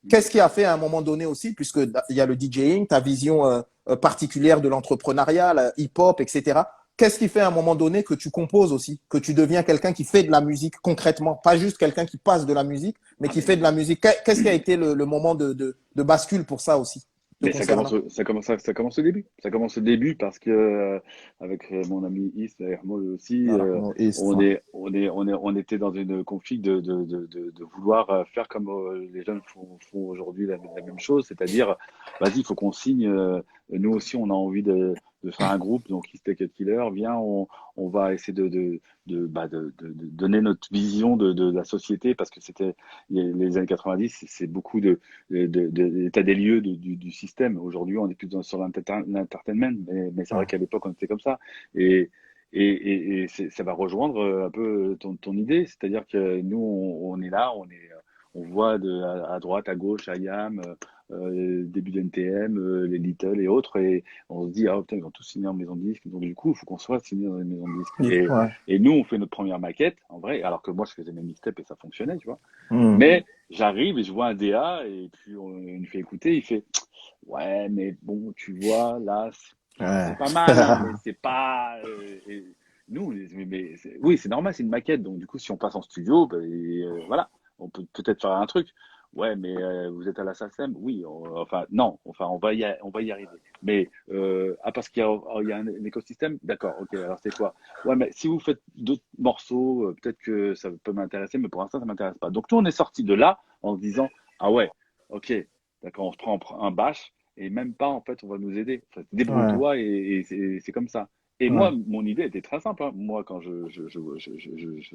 Qu'est-ce qui a fait à un moment donné aussi, puisque il y a le DJing, ta vision particulière de l'entrepreneuriat, hip-hop, etc. Qu'est-ce qui fait à un moment donné que tu composes aussi, que tu deviens quelqu'un qui fait de la musique concrètement, pas juste quelqu'un qui passe de la musique, mais Ah, qui fait de la musique. Qu'est-ce qui a été le moment de bascule pour ça aussi, te mais concernant? ça commence au début. Ça commence au début parce que avec mon ami Is et Hermo aussi, on était dans une config de vouloir faire comme les jeunes font aujourd'hui la même chose, c'est-à-dire, vas-y, il faut qu'on signe. Nous aussi, on a envie de faire un groupe, donc Is Take It Killer, viens, on va essayer de donner notre vision de la société parce que c'était les années 90, c'est beaucoup l'état des lieux du système. Aujourd'hui, on est plus sur l'entertainment, mais c'est vrai Ouais, qu'à l'époque, on était comme ça. Et, ça va rejoindre un peu ton idée, c'est-à-dire que nous, on est là, on voit à droite, à gauche, IAM, début d'NTM, les Little et autres, et on se dit, ah putain, ils vont tous signer en maison de disque, donc du coup, il faut qu'on soit signé dans les maisons de disques. ouais. Et nous, on fait notre première maquette, en vrai, alors que moi, je faisais mes mixtapes et ça fonctionnait, tu vois. Hmm. Mais j'arrive et je vois un DA et puis on nous fait écouter, il fait ouais mais bon tu vois là c'est Ouais. pas mal hein, mais c'est pas nous oui c'est normal c'est une maquette donc du coup si on passe en studio ben, voilà on peut peut-être faire un truc ouais mais vous êtes à la SACEM oui enfin non enfin on va y arriver mais parce qu'il y a un écosystème d'accord ok alors c'est quoi ouais, mais si vous faites d'autres morceaux, peut-être que ça peut m'intéresser, mais pour l'instant, ça m'intéresse pas. Donc, nous, on est sorti de là en se disant, ah ouais, ok, d'accord, on se prend un bâche et même pas, en fait, on va nous aider. Enfin, Ouais, débrouille-toi et c'est comme ça. Et moi, ouais, mon idée était très simple, hein. Moi, quand je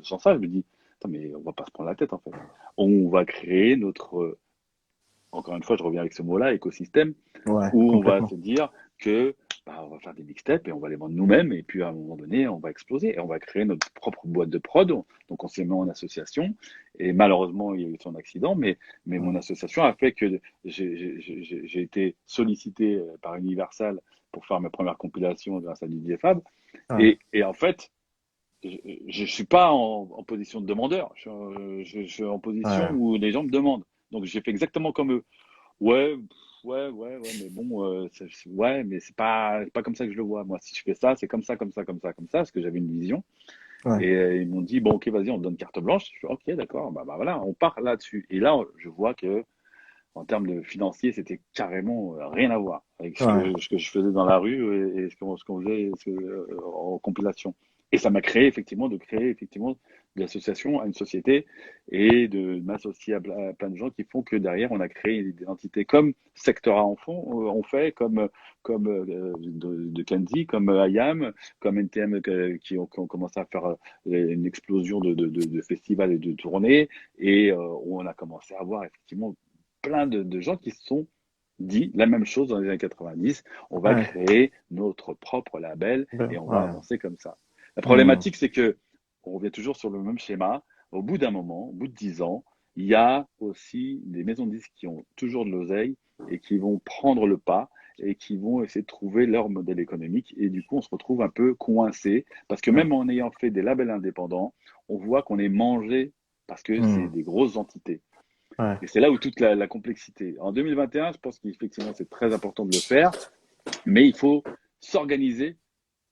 sens ça, je me dis, attends, mais on va pas se prendre la tête, en fait. On va créer encore une fois, je reviens avec ce mot-là, écosystème, ouais, où on va complètement. se dire que bah, on va faire des mixtapes et on va les vendre nous-mêmes. Et puis à un moment donné, on va exploser et on va créer notre propre boîte de prod. Donc on s'est mis en association. Et malheureusement, il y a eu son accident. Mais mon association a fait que j'ai été sollicité par Universal pour faire mes premières compilations grâce à Didier Fab. Ouais. Et en fait, je suis pas en position de demandeur. Je suis en position Ouais. où les gens me demandent. Donc j'ai fait exactement comme eux. Ouais, ouais, mais bon, ouais, mais c'est pas comme ça que je le vois. Moi, si je fais ça, c'est comme ça, comme ça, comme ça, comme ça, parce que j'avais une vision. Ouais. Et ils m'ont dit, bon, ok, vas-y, on te donne carte blanche. Je suis, ok, d'accord, bah voilà, on part là-dessus. Et là, je vois que en termes de financier, c'était carrément rien à voir avec Ouais. ce que je faisais dans la rue et ce qu'on faisait en compilation. Et ça m'a créé effectivement de créer effectivement de l'association à une société et de m'associer à plein de gens qui font que derrière on a créé une identité comme Sectora en fond, on fait comme de Kenzie, comme IAM, comme NTM qui ont commencé à faire une explosion de festivals et de tournées et où on a commencé à avoir effectivement plein de gens qui se sont dit la même chose dans les années 90. On va Ouais. créer notre propre label et Ben, on va ouais. avancer comme ça. La Hmm. problématique, c'est que on revient toujours sur le même schéma. Au bout d'un moment, au bout de 10 ans, il y a aussi des maisons de disques qui ont toujours de l'oseille et qui vont prendre le pas et qui vont essayer de trouver leur modèle économique. Et du coup, on se retrouve un peu coincé parce que Ouais. même en ayant fait des labels indépendants, on voit qu'on est mangé parce que c'est Hmm. des grosses entités. Ouais. Et c'est là où toute la complexité. En 2021, je pense qu'effectivement, c'est très important de le faire, mais il faut s'organiser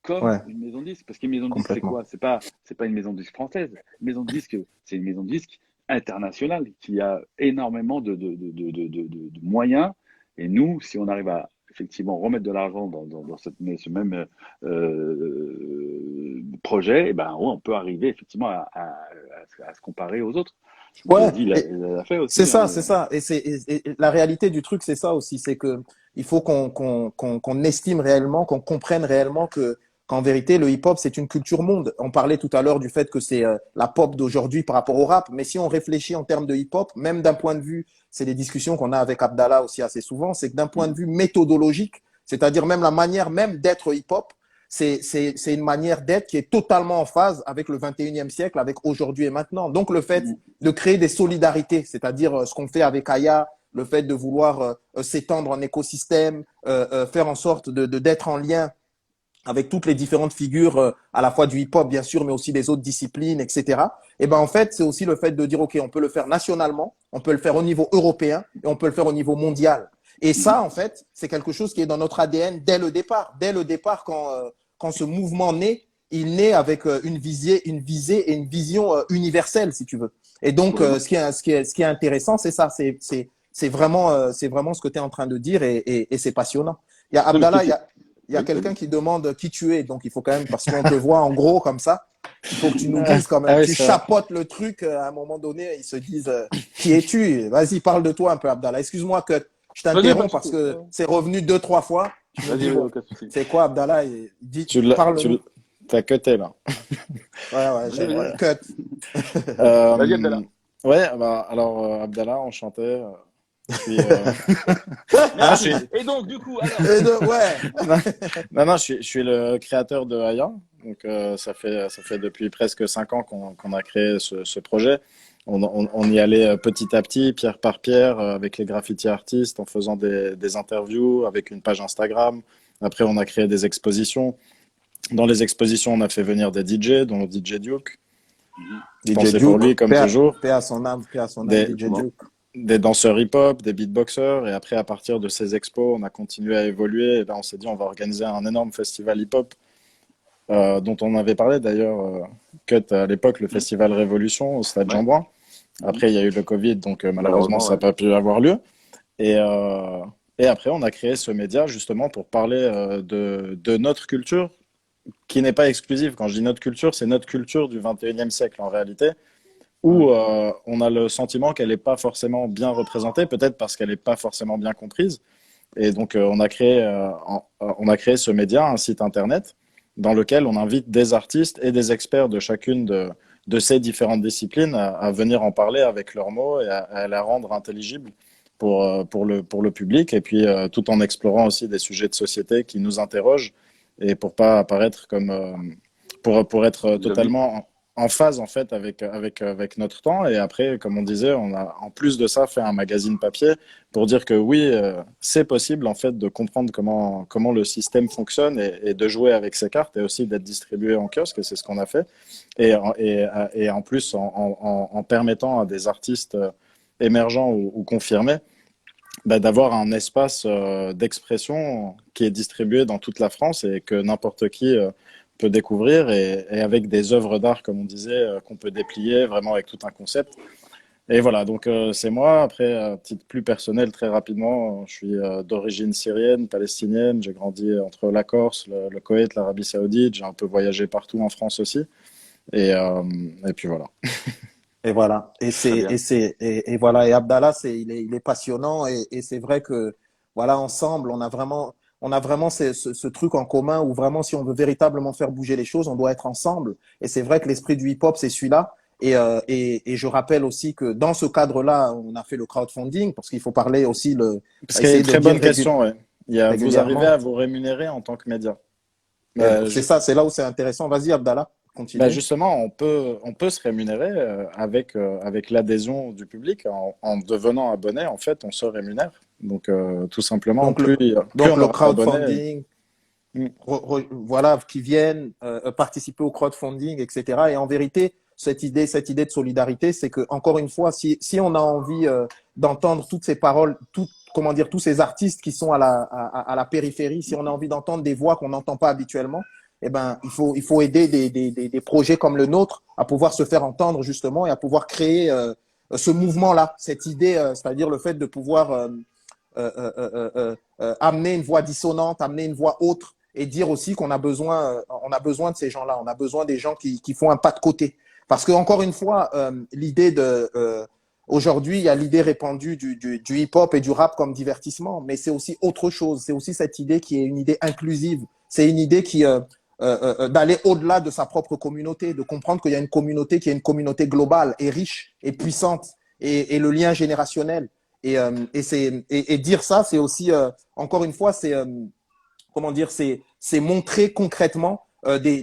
comme Ouais. une maison de disque. Parce qu'une maison de disque, c'est Complètement. quoi? C'est pas une maison de disque française. Une maison de disque, c'est une maison de disque internationale qui a énormément de moyens. Et nous, si on arrive à effectivement remettre de l'argent dans ce même projet, eh ben, ouais, on peut arriver effectivement à se comparer aux autres. Ouais. Jay-Z l'a fait C'est aussi. ça, Hein. c'est ça. Et la réalité du truc, c'est ça aussi, c'est que il faut qu'on estime réellement, qu'on comprenne réellement que qu'en vérité, le hip-hop, c'est une culture monde. On parlait tout à l'heure du fait que c'est la pop d'aujourd'hui par rapport au rap, mais si on réfléchit en termes de hip-hop, même d'un point de vue, c'est des discussions qu'on a avec Abdallah aussi assez souvent, c'est que d'un point de Mhm. vue méthodologique, c'est-à-dire même la manière même d'être hip-hop, c'est une manière d'être qui est totalement en phase avec le 21e siècle, avec aujourd'hui et maintenant. Donc le fait Mhm. de créer des solidarités, c'est-à-dire ce qu'on fait avec Aya, le fait de vouloir s'étendre en écosystème, faire en sorte d'être en lien avec toutes les différentes figures, à la fois du hip-hop bien sûr, mais aussi des autres disciplines, etc. Et ben en fait, c'est aussi le fait de dire ok, on peut le faire nationalement, on peut le faire au niveau européen et on peut le faire au niveau mondial. Et Mhm. ça, en fait, c'est quelque chose qui est dans notre ADN dès le départ. Dès le départ, quand ce mouvement naît, il naît avec une visée et une vision universelle, si tu veux. Et donc, Complètement. ce qui est intéressant, c'est ça, c'est vraiment ce que tu es en train de dire et c'est passionnant. Il y a Non, mais Abdallah, il y a oui, quelqu'un vas-y. qui demande qui tu es, donc il faut quand même, parce qu'on te voit en gros comme ça, il faut que tu nous dises quand Ah même. oui, Tu c'est vrai. chapotes le truc à un moment donné, ils se disent qui es-tu? Vas-y, parle de toi un peu, Abdallah. Excuse-moi que je Vas-y, pas de t'interromps parce souci. que c'est revenu deux, trois fois. Je me Vas-y, dis, vas-y, bon, aucun souci. c'est quoi, Abdallah? Et dis, Tu l'as, parle-nous. t'as cuté là. Ouais, ouais, Vas-y, vas-y. cut. Vas-y, Abdallah. Euh, ouais, bah, alors Abdallah, enchanté. Je suis, non, je suis, Merci. Et donc, du coup, alors, Ouais, non, non, je suis le créateur de Aya. Donc, ça fait depuis presque 5 ans qu'on a créé ce projet. On y allait petit à petit, pierre par pierre, avec les graffiti artistes, en faisant des interviews, avec une page Instagram. Après, on a créé des expositions. Dans les expositions, on a fait venir des DJ, dont DJ Duke. mhm, Je DJ pensais pour Duke, lui, comme toujours. paix à son âme, paix à son âme, Des, DJ exactement. Duke. des danseurs hip-hop, des beatboxers. Et après, à partir de ces expos, on a continué à évoluer. Et là, on s'est dit, on va organiser un énorme festival hip-hop, dont on avait parlé d'ailleurs, Cut à l'époque, le Mhm. festival Révolution au stade Ouais. Jean-Bouin. Mhm. Après, il y a eu le Covid, donc malheureusement, Malheureusement, ça n'a ouais. pas pu avoir lieu. Et, euh, et après, on a créé ce média justement pour parler de notre culture, qui n'est pas exclusive. Quand je dis notre culture, c'est notre culture du 21e siècle en réalité, Ouais. où on a le sentiment qu'elle n'est pas forcément bien représentée, peut-être parce qu'elle n'est pas forcément bien comprise. Et donc, on a créé ce média, un site internet, dans lequel on invite des artistes et des experts de chacune de ces différentes disciplines à venir en parler avec leurs mots et à la rendre intelligible pour le public, et puis tout en explorant aussi des sujets de société qui nous interrogent, et pour pas apparaître comme pour être Des ovnis. totalement en phase en fait avec notre temps. Et après, comme on disait, on a en plus de ça fait un magazine papier pour dire que oui, c'est possible en fait de comprendre comment le système fonctionne, et de jouer avec ses cartes, et aussi d'être distribué en kiosque, et c'est ce qu'on a fait. Et en plus en permettant à des artistes émergents ou confirmés, bah, d'avoir un espace d'expression qui est distribué dans toute la France, et que n'importe qui peut découvrir, et avec des œuvres d'art, comme on disait, qu'on peut déplier vraiment avec tout un concept. Et voilà, donc c'est moi. Après, titre plus personnel, très rapidement, je suis d'origine syrienne, palestinienne. J'ai grandi entre la Corse, le Koweït, l'Arabie Saoudite. J'ai un peu voyagé partout en France aussi. Et puis voilà. Et voilà. Très bien. Et voilà. Et Abdallah, il est passionnant, et c'est vrai que, voilà, ensemble, on a vraiment ce truc en commun où vraiment, si on veut véritablement faire bouger les choses, on doit être ensemble. Et c'est vrai que l'esprit du hip-hop, c'est celui-là. Et je rappelle aussi que dans ce cadre-là, on a fait le crowdfunding, parce qu'il faut parler aussi Parce qu'il y a une essayer de très dire bonne question, ouais. Vous arrivez régulièrement. à vous rémunérer en tant que média? Et Bah, c'est ça, c'est là où c'est intéressant. Vas-y, Abdallah, bah, continue. justement, on peut se rémunérer avec l'adhésion du public. En devenant abonné, en fait, on se rémunère. Donc, tout simplement, Donc le, plus donc on le aura d'abonnés. crowdfunding, voilà, qui viennent participer au crowdfunding, etc. Et en vérité, cette idée de solidarité, c'est que, encore une fois, si on a envie d'entendre toutes ces paroles, comment dire, tous ces artistes qui sont à la périphérie, si on a envie d'entendre des voix qu'on n'entend pas habituellement, eh ben, il faut aider des projets comme le nôtre à pouvoir se faire entendre, justement, et à pouvoir créer ce mouvement-là, cette idée, c'est-à-dire le fait de pouvoir amener une voix dissonante, amener une voix autre, et dire aussi qu'on a besoin de ces gens-là. On a besoin des gens qui font un pas de côté. Parce que, encore une fois, aujourd'hui, il y a l'idée répandue du hip-hop et du rap comme divertissement, mais c'est aussi autre chose. C'est aussi cette idée qui est une idée inclusive. C'est une idée d'aller au-delà de sa propre communauté, de comprendre qu'il y a une communauté qui est une communauté globale et riche et puissante, et le lien générationnel. Et dire ça, c'est aussi, encore une fois, c'est, comment dire, c'est montrer concrètement des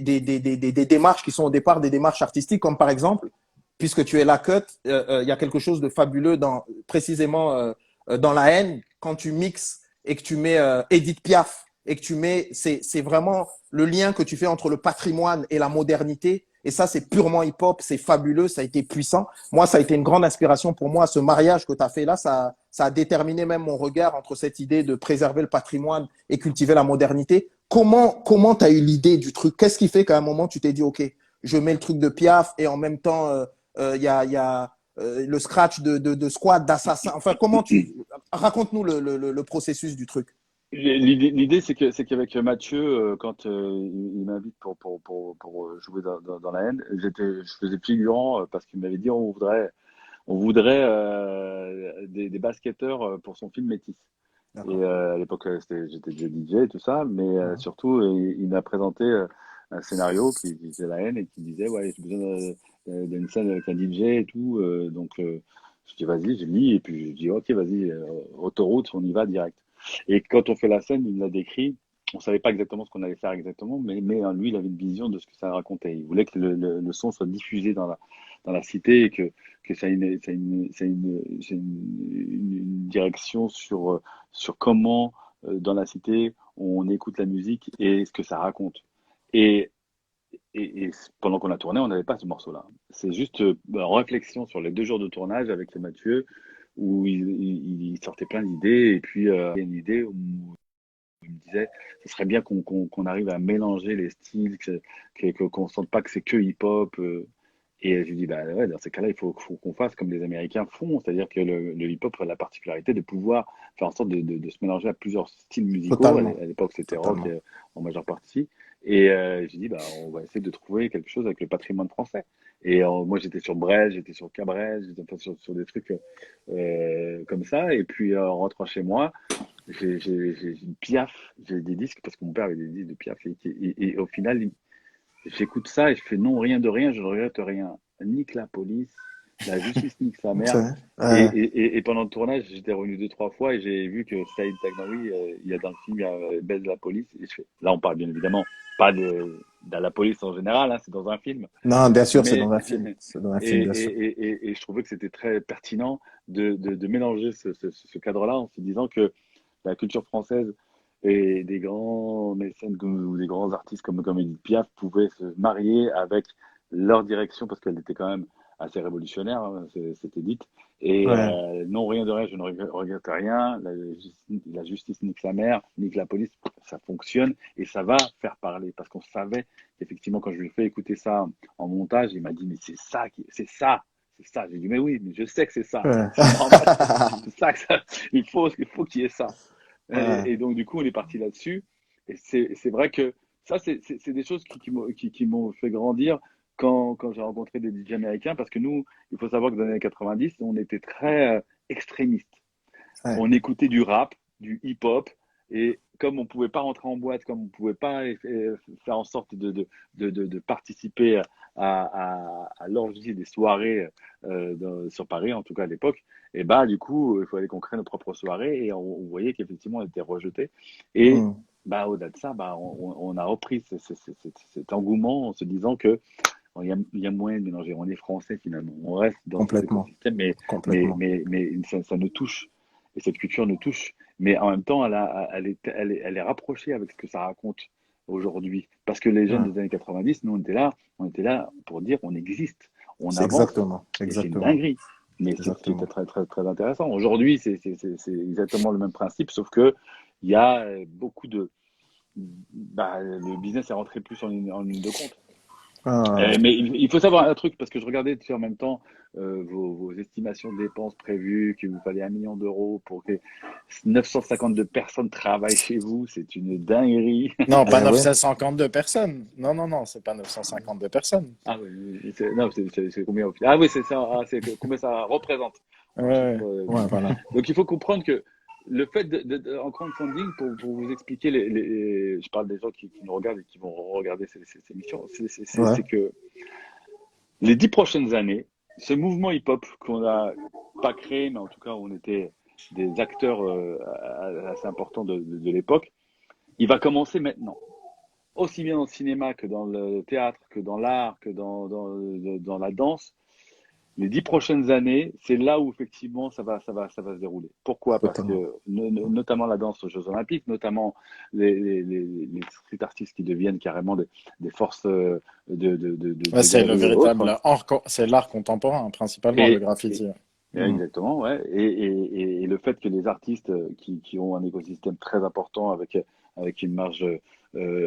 démarches qui sont au départ des démarches artistiques, comme par exemple, puisque tu es la cut, il y a quelque chose de fabuleux précisément dans la haine, quand tu mixes et que tu mets Edith Piaf, et que tu mets, c'est vraiment le lien que tu fais entre le patrimoine et la modernité. Et ça, c'est purement hip-hop, c'est fabuleux, ça a été puissant. Moi, ça a été une grande inspiration pour moi. Ce mariage que tu as fait là, ça a déterminé même mon regard entre cette idée de préserver le patrimoine et cultiver la modernité. Comment tu as eu l'idée du truc? Qu'est-ce qui fait qu'à un moment, tu t'es dit, OK, je mets le truc de Piaf, et en même temps, il y a le scratch de squad, d'assassin. Enfin, raconte-nous le processus du truc. L'idée, c'est qu'avec Mathieu, quand il m'invite pour jouer dans la haine, je faisais figurant parce qu'il m'avait dit on voudrait des basketteurs pour son film Métis. Et D'accord. à l'époque, j'étais déjà DJ et tout ça, mais Mhm. surtout, il m'a présenté un scénario qui disait la haine, et qui disait, ouais, j'ai besoin d'une scène avec un DJ et tout. Donc, je dis, vas-y, je lis, et puis je dis, ok, vas-y, autoroute, on y va direct. Et quand on fait la scène, il l'a décrit. On savait pas exactement ce qu'on allait faire exactement, mais lui, il avait une vision de ce que ça racontait. Il voulait que le son soit diffusé dans la cité, et que ça ait une direction sur comment, dans la cité, on écoute la musique et ce que ça raconte. Et, et pendant qu'on a tourné, on n'avait pas ce morceau-là. C'est juste en réflexion sur les 2 jours de tournage avec Mathieu, où il sortait plein d'idées, et puis il y a une idée où il me disait, ce serait bien qu'on arrive à mélanger les styles, qu'on ne sente pas que c'est que hip-hop. Et je lui dis, bah ouais, dans ces cas-là, il faut qu'on fasse comme les Américains font, c'est-à-dire que le hip-hop a la particularité de pouvoir faire en sorte de se mélanger à plusieurs styles musicaux. À Totalement, l'époque, c'était rock totalement. en majeure partie. Et j'ai dit, bah, on va essayer de trouver quelque chose avec le patrimoine français. Et moi, j'étais sur Brel, j'étais sur Cabrel, j'étais un peu sur des trucs comme ça. Et puis, en rentrant chez moi, j'ai une Piaf, j'ai des disques, parce que mon père avait des disques de Piaf. Et au final, j'écoute ça et je fais non, rien de rien, je ne regrette rien. Nique la police, La justice nique sa C'est- mère. ouais. Et pendant le tournage, j'étais revenu deux, trois fois et j'ai vu que Saïd Tagmaoui, il y a dans le film, il y a baisse de la police. Et je fais, là, on parle bien évidemment pas de la police en général, hein, c'est dans un film. Non, bien sûr, c'est Mais dans un film. C'est dans un et, film, bien sûr. et je trouvais que c'était très pertinent de mélanger ce cadre-là en se disant que la culture française et des grands mécènes ou des grands artistes comme Edith Piaf pouvaient se marier avec leur direction parce qu'elle était quand même assez révolutionnaire, hein, cette Edith. Et Ouais. non, rien de rien, je ne regrette rien. La justice nique sa mère, nique la police, ça fonctionne et ça va faire parler parce qu'on savait effectivement quand je lui ai fait écouter ça en montage, il m'a dit mais c'est ça, c'est ça. J'ai dit mais oui, mais je sais que c'est ça. Ouais. C'est normal, c'est ça que ça, il faut qu'il y ait ça. Ouais. Et donc, du coup, on est parti là-dessus. Et c'est vrai que ça, c'est des choses qui m'ont fait grandir quand j'ai rencontré des DJ américains, parce que nous, il faut savoir que dans les années 90, on était très extrémistes. Ouais. On écoutait du rap, du hip-hop, et comme on pouvait pas rentrer en boîte, comme on pouvait pas faire en sorte de participer à l'orgie des soirées sur Paris, en tout cas à l'époque, et bah du coup, il fallait qu'on crée nos propres soirées, et on voyait qu'effectivement, on était rejeté. Et Mm. bah au-delà de ça, bah on a repris cet engouement en se disant que il y a moyen de mélanger. On est français finalement. On reste dans cet Complètement. écosystème, Complètement. mais ça nous touche. Et cette culture nous touche. Mais en même temps, elle est rapprochée avec ce que ça raconte aujourd'hui. Parce que les jeunes Mm. des années 90, nous, on était là pour dire on existe, on C'est avance, exactement. et c'est une Exactement. dinguerie. Mais c'était Exactement. très, très, très intéressant. Aujourd'hui, c'est exactement le même principe, sauf que il y a beaucoup de. Bah, le business est rentré plus en ligne de compte. Ah, Mais il faut savoir un truc, parce que je regardais tu sais, en même temps vos estimations de dépenses prévues, qu'il vous fallait 1 million d'euros pour que 952 personnes travaillent chez vous, c'est une dinguerie. Non, pas eh ouais. 952 personnes. Non, non, non, c'est pas 952 personnes. Ah oui, non, c'est combien au final? Ah oui, c'est ça, ah, combien ça représente Ouais, en ouais. chiffre. Ouais, voilà. Donc il faut comprendre que le fait en crowdfunding, pour vous expliquer, je parle des gens qui nous regardent et qui vont regarder ces émissions, Ouais. c'est que les 10 prochaines années, ce mouvement hip-hop qu'on n'a pas créé, mais en tout cas on était des acteurs assez importants de l'époque, il va commencer maintenant. Aussi bien dans le cinéma que dans le théâtre, que dans l'art, que dans la danse. Les 10 prochaines années, c'est là où effectivement ça va se dérouler. Pourquoi? Parce Totalement. que notamment la danse aux Jeux Olympiques, notamment les street artistes qui deviennent carrément des forces Ouais, de c'est le galerie et autres. véritable art, c'est l'art contemporain, hein, principalement, le Et, et- graffiti. Mm. exactement, ouais. Et le fait que les artistes qui ont un écosystème très important avec une marge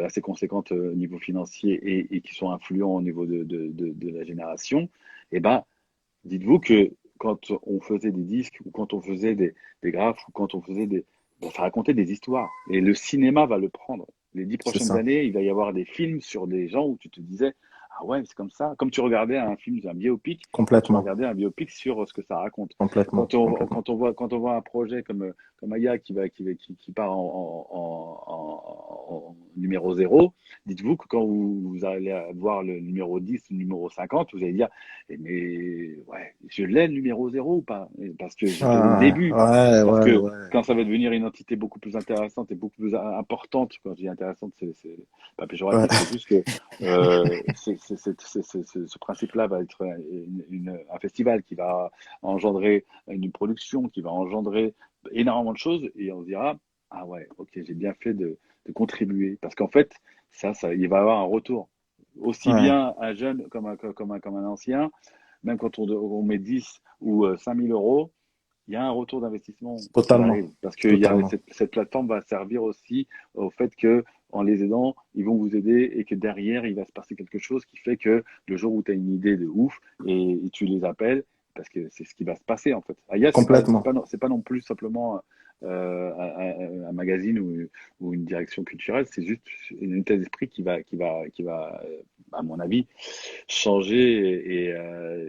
assez conséquente au niveau financier et qui sont influents au niveau de la génération, eh ben, dites-vous que quand on faisait des disques ou quand on faisait des graphes ou quand on faisait ben, ça racontait des histoires. Et le cinéma va le prendre. Les dix C'est prochaines ça. années, il va y avoir des films sur des gens où tu te disais, ah ouais, c'est comme ça. Comme tu regardais un film, un biopic, bah, tu Complètement. regardais un biopic sur ce que ça raconte. Complètement. Complètement. Quand on voit un projet comme Aya qui part en numéro 0, dites-vous que quand vous allez voir le numéro 10, le numéro 50, vous allez dire, eh, mais ouais, je l'ai le numéro 0 ou pas? Parce que j'étais au Ah, début. ouais, Parce ouais, que ouais. quand ça va devenir une entité beaucoup plus intéressante et beaucoup plus importante, quand je dis intéressante, c'est pas Ouais. péjoratif, c'est juste que ce principe-là va être un festival qui va engendrer une production, qui va engendrer énormément de choses, et on se dira, ah ouais, ok, j'ai bien fait de contribuer. Parce qu'en fait, il va y avoir un retour. Aussi Ouais. bien un jeune comme un ancien, même quand on met 10 ou 5 000 euros, il y a un retour d'investissement, quoi qu'il Totalement. arrive. Parce que Totalement. cette plateforme va servir aussi au fait que, en les aidant, ils vont vous aider et que derrière, il va se passer quelque chose qui fait que le jour où tu as une idée de ouf et tu les appelles, parce que c'est ce qui va se passer en fait. Aya, Complètement. c'est pas non plus simplement un magazine ou une direction culturelle, c'est juste une état d'esprit qui va, à mon avis, changer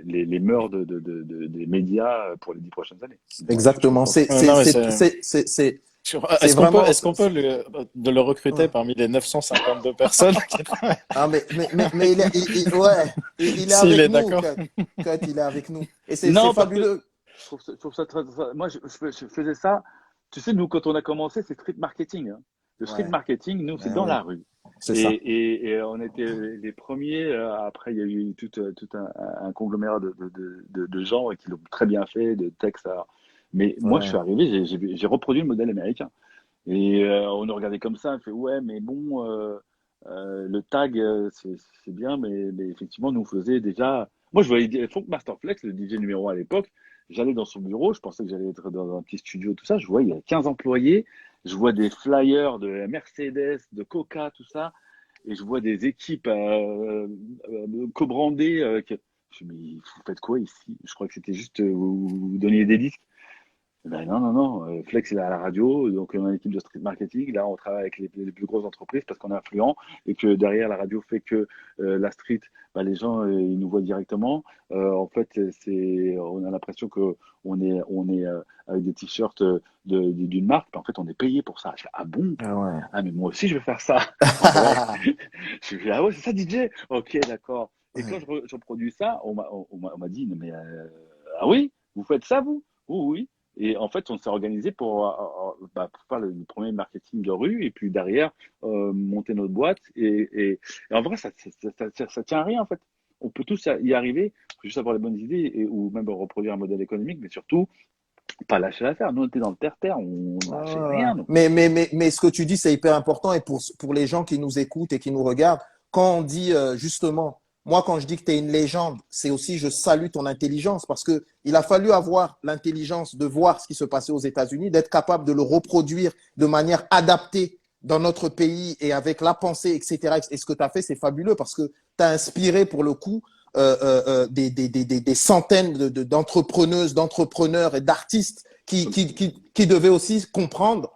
les mœurs des médias pour les 10 prochaines années. Moi, je Exactement. pense. Ouais, non, mais c'est. C'est vraiment. Est-ce qu'on peut de le recruter parmi les 952 personnes qui travaillent, Ah, mais ouais, il est s'il avec est nous, d'accord? Cut. Cut, il est avec nous. Et c'est Non, parce que fabuleux. je trouve ça moi, je faisais ça. Tu sais, nous, quand on a commencé, c'est street marketing, hein. Le street Ouais, marketing, nous, c'est ouais, dans ouais, la rue. c'est ça. Et on était les premiers. Après, il y a eu tout un conglomérat de gens qui l'ont très bien fait, de textes. Mais moi, je Ouais. suis arrivé, j'ai reproduit le modèle américain. Et on nous regardait comme ça, on fait ouais, mais bon, le tag, c'est bien, mais effectivement, nous on faisait déjà. Moi, je voyais Funk Masterflex, le DJ numéro 1 à l'époque. J'allais dans son bureau, je pensais que j'allais être dans un petit studio, tout ça. Je vois, il y a 15 employés, je vois des flyers de Mercedes, de Coca, tout ça, et je vois des équipes co-brandées. Je me dis, vous faites quoi ici? Je crois que c'était juste vous donniez des disques. Ben non, non, non. Flex, il est à la radio, donc on a une équipe de street marketing. Là, on travaille avec les plus grosses entreprises parce qu'on est influent et que derrière, la radio fait que la street, ben, les gens, ils nous voient directement. En fait, on a l'impression que on est avec des t-shirts d'une marque, mais en fait, on est payé pour ça. Je fais, ah bon? Ah ouais. Ah, mais moi aussi, je vais faire ça. En vrai, je fais, ah ouais, c'est ça, DJ? Ok, d'accord. Et quand je reproduis ça, on m'a dit, non, mais ah oui, vous faites ça, vous? Oui, oui. Et en fait, on s'est organisé pour faire le premier marketing de rue et puis derrière, monter notre boîte. Et en vrai, ça tient à rien, en fait. On peut tous y arriver, faut juste avoir les bonnes idées ou même reproduire un modèle économique, mais surtout, pas lâcher l'affaire. Nous, on était dans le terre-terre, on Ouais, lâchait ouais, ouais. rien, nous. Mais ce que tu dis, c'est hyper important. Et pour les gens qui nous écoutent et qui nous regardent, quand on dit justement, moi, quand je dis que tu es une légende, c'est aussi je salue ton intelligence parce que il a fallu avoir l'intelligence de voir ce qui se passait aux États-Unis, d'être capable de le reproduire de manière adaptée dans notre pays et avec la pensée, etc. Et ce que tu as fait, c'est fabuleux parce que tu as inspiré pour le coup des centaines d'entrepreneuses, d'entrepreneurs et d'artistes qui devaient aussi comprendre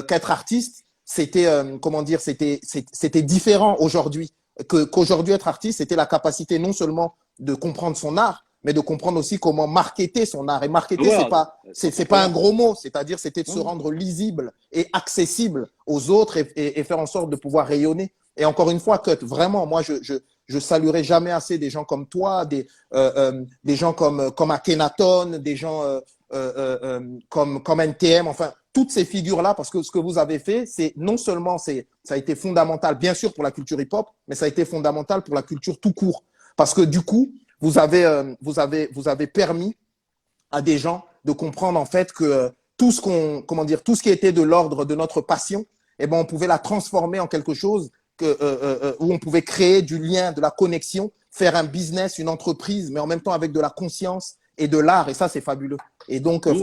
qu'être artiste, c'était comment dire, c'était différent aujourd'hui. Qu'aujourd'hui être artiste, c'était la capacité non seulement de comprendre son art, mais de comprendre aussi comment marketer son art. Et marketer, Ouais, c'est pas un entrepreneur. gros mot, c'est-à-dire c'était de se Ouais. rendre lisible et accessible aux autres et faire en sorte de pouvoir rayonner. Et encore une fois, Cut, vraiment, moi, je saluerai jamais assez des gens comme toi, des gens comme Akhenaton, des gens comme NTM, enfin, toutes ces figures-là, parce que ce que vous avez fait, c'est non seulement ça a été fondamental, bien sûr, pour la culture hip-hop, mais ça a été fondamental pour la culture tout court. Parce que du coup, vous avez permis à des gens de comprendre en fait que tout ce qui était de l'ordre de notre passion, eh ben, on pouvait la transformer en quelque chose où on pouvait créer du lien, de la connexion, faire un business, une entreprise, mais en même temps avec de la conscience et de l'art. Et ça, c'est fabuleux. Et donc, Ouais.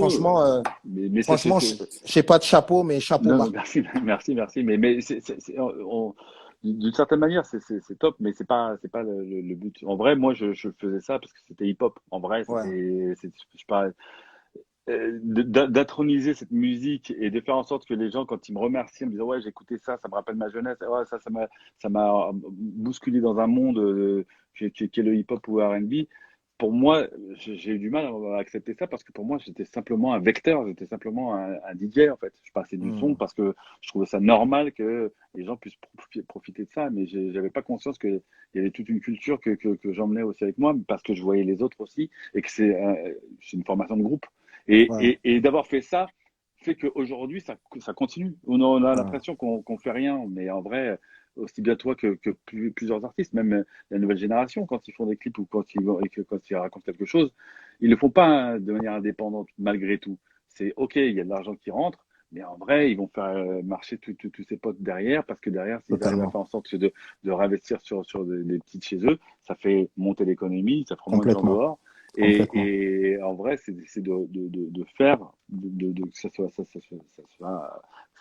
Mais franchement, je sais pas de chapeau, mais chapeau non, non, bas. merci, merci, merci. Mais d'une certaine manière, c'est top, mais c'est pas le but. En vrai, moi, je faisais ça parce que c'était hip-hop. En vrai, Ouais, je parle, d'introniser cette musique et de faire en sorte que les gens, quand ils me remercient, en me disant, ouais, j'ai écouté ça, ça me rappelle ma jeunesse, ouais, ça m'a bousculé dans un monde qui est le hip-hop ou R&B. Pour moi, j'ai eu du mal à accepter ça parce que pour moi, j'étais simplement un vecteur, j'étais simplement un DJ en fait. Je passais du son hmm, parce que je trouvais ça normal que les gens puissent profiter de ça, mais j'avais pas conscience qu'il y avait toute une culture que j'emmenais aussi avec moi parce que je voyais les autres aussi et que c'est une formation de groupe. ouais, Et d'avoir fait ça fait qu'aujourd'hui, ça continue. On a ouais, l'impression qu'on fait rien, mais en vrai, aussi bien toi que plusieurs artistes, même la nouvelle génération, quand ils font des clips ou quand ils racontent quelque chose, ils le font pas hein, de manière indépendante, malgré tout. C'est OK, il y a de l'argent qui rentre, mais en vrai, ils vont faire marcher tous ces potes derrière, parce que derrière, s'ils arrivent à totalement, faire en sorte de réinvestir sur des petits de chez eux, ça fait monter l'économie, ça fera moins de gens complètement, dehors. complètement. Et en vrai, c'est de faire que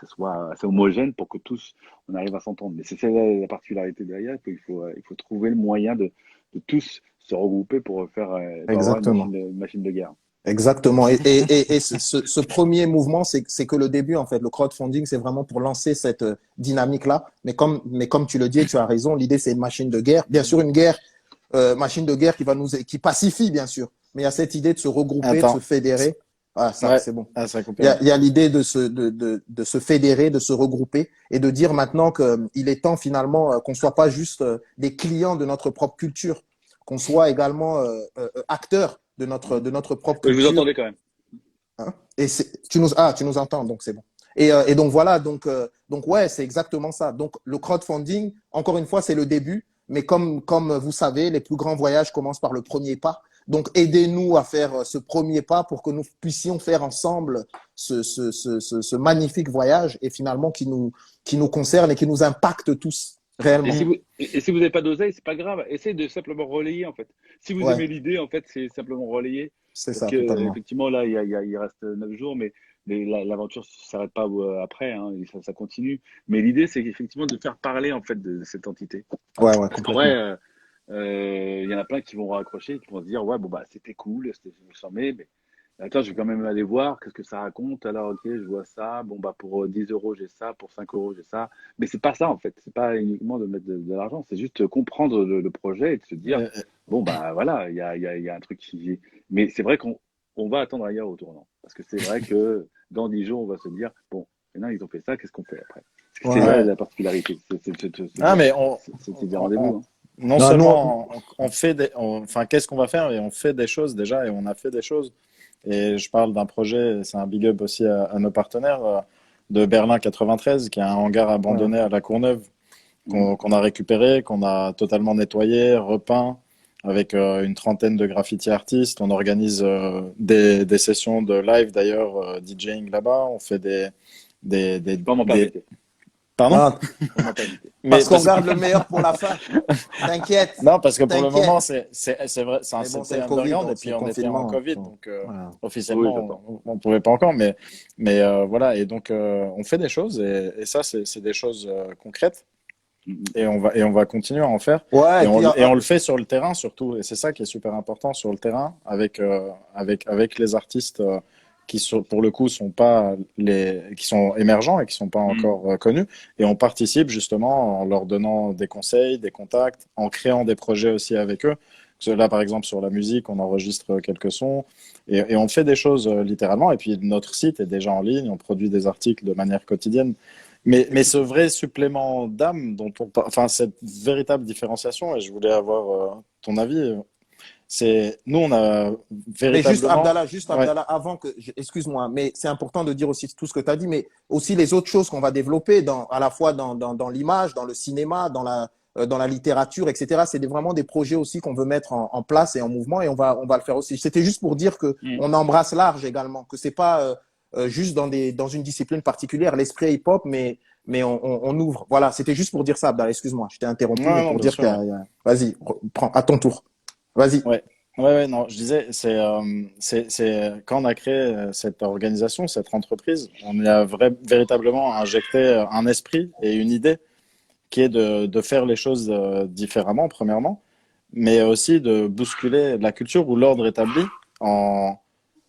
ça soit assez homogène pour que tous on arrive à s'entendre. Mais c'est ça la particularité derrière, il faut trouver le moyen de tous se regrouper pour avoir une Exactement. machine de guerre. Exactement. Et ce premier mouvement, c'est que le début, en fait. Le crowdfunding, c'est vraiment pour lancer cette dynamique-là. Mais comme tu le dis, et tu as raison, l'idée, c'est une machine de guerre. Bien sûr, une guerre, machine de guerre qui pacifie, bien sûr. Mais il y a cette idée de se regrouper, de se Attends, fédérer. Ah, ça, Ouais, c'est bon. ah, ça a coupé. Ouais. Il y a l'idée de se fédérer, de se regrouper et de dire maintenant qu'il est temps finalement qu'on soit pas juste des clients de notre propre culture, qu'on soit également acteurs de notre propre Je vous culture. entendais quand même. Hein. Et tu nous entends, donc c'est bon. Et donc voilà, donc ouais, c'est exactement ça. Donc le crowdfunding, encore une fois, c'est le début, mais comme vous savez, les plus grands voyages commencent par le premier pas. Donc aidez-nous à faire ce premier pas pour que nous puissions faire ensemble ce magnifique voyage et finalement qui nous concerne et qui nous impacte tous Et réellement. si vous et si vous n'avez pas d'oseille, c'est pas grave. Essayez de simplement relayer en fait. Si vous Ouais, aimez l'idée, en fait, c'est simplement relayer. c'est Parce ça, que totalement. effectivement là, il reste 9 jours, mais l'aventure ne s'arrête pas après, hein, et ça continue. Mais l'idée, c'est effectivement de faire parler en fait de cette entité. Ouais, ouais, Parce qu'en vrai, complètement. il y en a plein qui vont raccrocher, qui vont se dire ouais bon bah c'était cool, c'était mais attends, je vais quand même aller voir qu'est-ce que ça raconte. Alors ok, je vois ça. Bon bah pour 10 euros j'ai ça, pour 5 euros j'ai ça. Mais c'est pas ça en fait. C'est pas uniquement de mettre de l'argent, c'est juste comprendre le projet et de se dire Euh, bon bah voilà, il y a un truc qui. Mais c'est vrai qu'on va attendre ailleurs au tournant, parce que c'est vrai que dans 10 jours on va se dire bon maintenant ils ont fait ça, qu'est-ce qu'on fait après? Parce que c'est Ouais. là ouais. la particularité, Ah, mais c'est des rendez-vous. Hein. non Non, nous, seulement on fait enfin, qu'est-ce qu'on va faire? Et on fait des choses déjà, et on a fait des choses. Et je parle d'un projet, c'est un big up aussi à nos partenaires de Berlin 93, qui a un hangar ouais, abandonné à La Courneuve, Mhm. qu'on a récupéré, qu'on a totalement nettoyé, repeint, avec une trentaine de graffiti artistes. On organise des sessions de live d'ailleurs, DJing là-bas. On fait Vraiment pas invité. Pardon? non, Vraiment pas invité. Mais parce qu'on parce que garde le meilleur pour la fin. T'inquiète, non, parce que pour le moment, t'inquiète. c'est vrai, Mais bon, c'est c'était le Covid, underground et c'est puis le on était en confinement. Covid, donc Voilà. Oui, officiellement j'entends. on pouvait pas encore, mais voilà, et donc on fait des choses et ça c'est des choses concrètes Mhm. et on va continuer à en faire Ouais, et puis, et on le fait sur le terrain surtout et c'est ça qui est super important sur le terrain avec avec les artistes qui sont pour le coup sont pas les qui sont émergents et qui sont pas Mhm. encore connus et on participe justement en leur donnant des conseils, des contacts, en créant des projets aussi avec eux. Là, par exemple, sur la musique, on enregistre quelques sons et on fait des choses littéralement. Et puis, notre site est déjà en ligne, on produit des articles de manière quotidienne. Mais ce vrai supplément d'âme enfin, cette véritable différenciation, et je voulais avoir ton avis, c'est, nous, on a mais véritablement, Juste ouais, Abdallah, excuse-moi, mais c'est important de dire aussi tout ce que tu as dit, mais aussi les autres choses qu'on va développer à la fois dans l'image, dans le cinéma, dans la littérature, etc. C'est vraiment des projets aussi qu'on veut mettre en place et en mouvement et on va le faire aussi. C'était juste pour dire que Mhm. on embrasse large également, que c'est pas juste dans une discipline particulière, l'esprit hip-hop, mais on ouvre. Voilà, c'était juste pour dire ça, Abdallah, excuse-moi, je t'ai interrompu, mais ouais, non, pour bien dire sûr, ouais. vas-y, prends à ton tour. Vas-y. Ouais, ouais, non, je disais, c'est quand on a créé cette organisation, cette entreprise, on y a véritablement injecté un esprit et une idée qui est de faire les choses différemment, premièrement, mais aussi de bousculer la culture ou l'ordre établi en,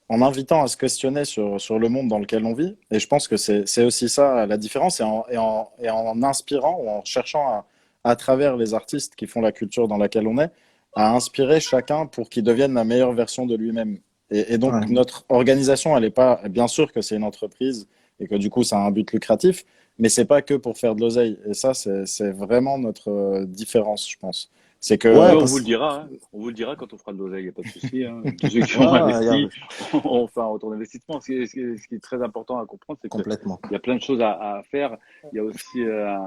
en invitant à se questionner sur le monde dans lequel on vit. Et je pense que c'est aussi ça la différence, et en inspirant ou en cherchant à travers les artistes qui font la culture dans laquelle on est, à inspirer chacun pour qu'il devienne la meilleure version de lui-même. Et donc Ouais. notre organisation, elle est pas, bien sûr que c'est une entreprise et que du coup ça a un but lucratif, mais c'est pas que pour faire de l'oseille. Et ça, c'est vraiment notre différence, je pense. C'est Mais Ouais, que, on vous le parce dira, hein. On vous le dira quand on fera de l'oseille, il n'y a pas de souci. Hein. Tous ceux qui ont ouais, investi, on fait un retour d'investissement. Ce qui est très important à comprendre, c'est qu'il complètement. y a plein de choses à faire. Il y a aussi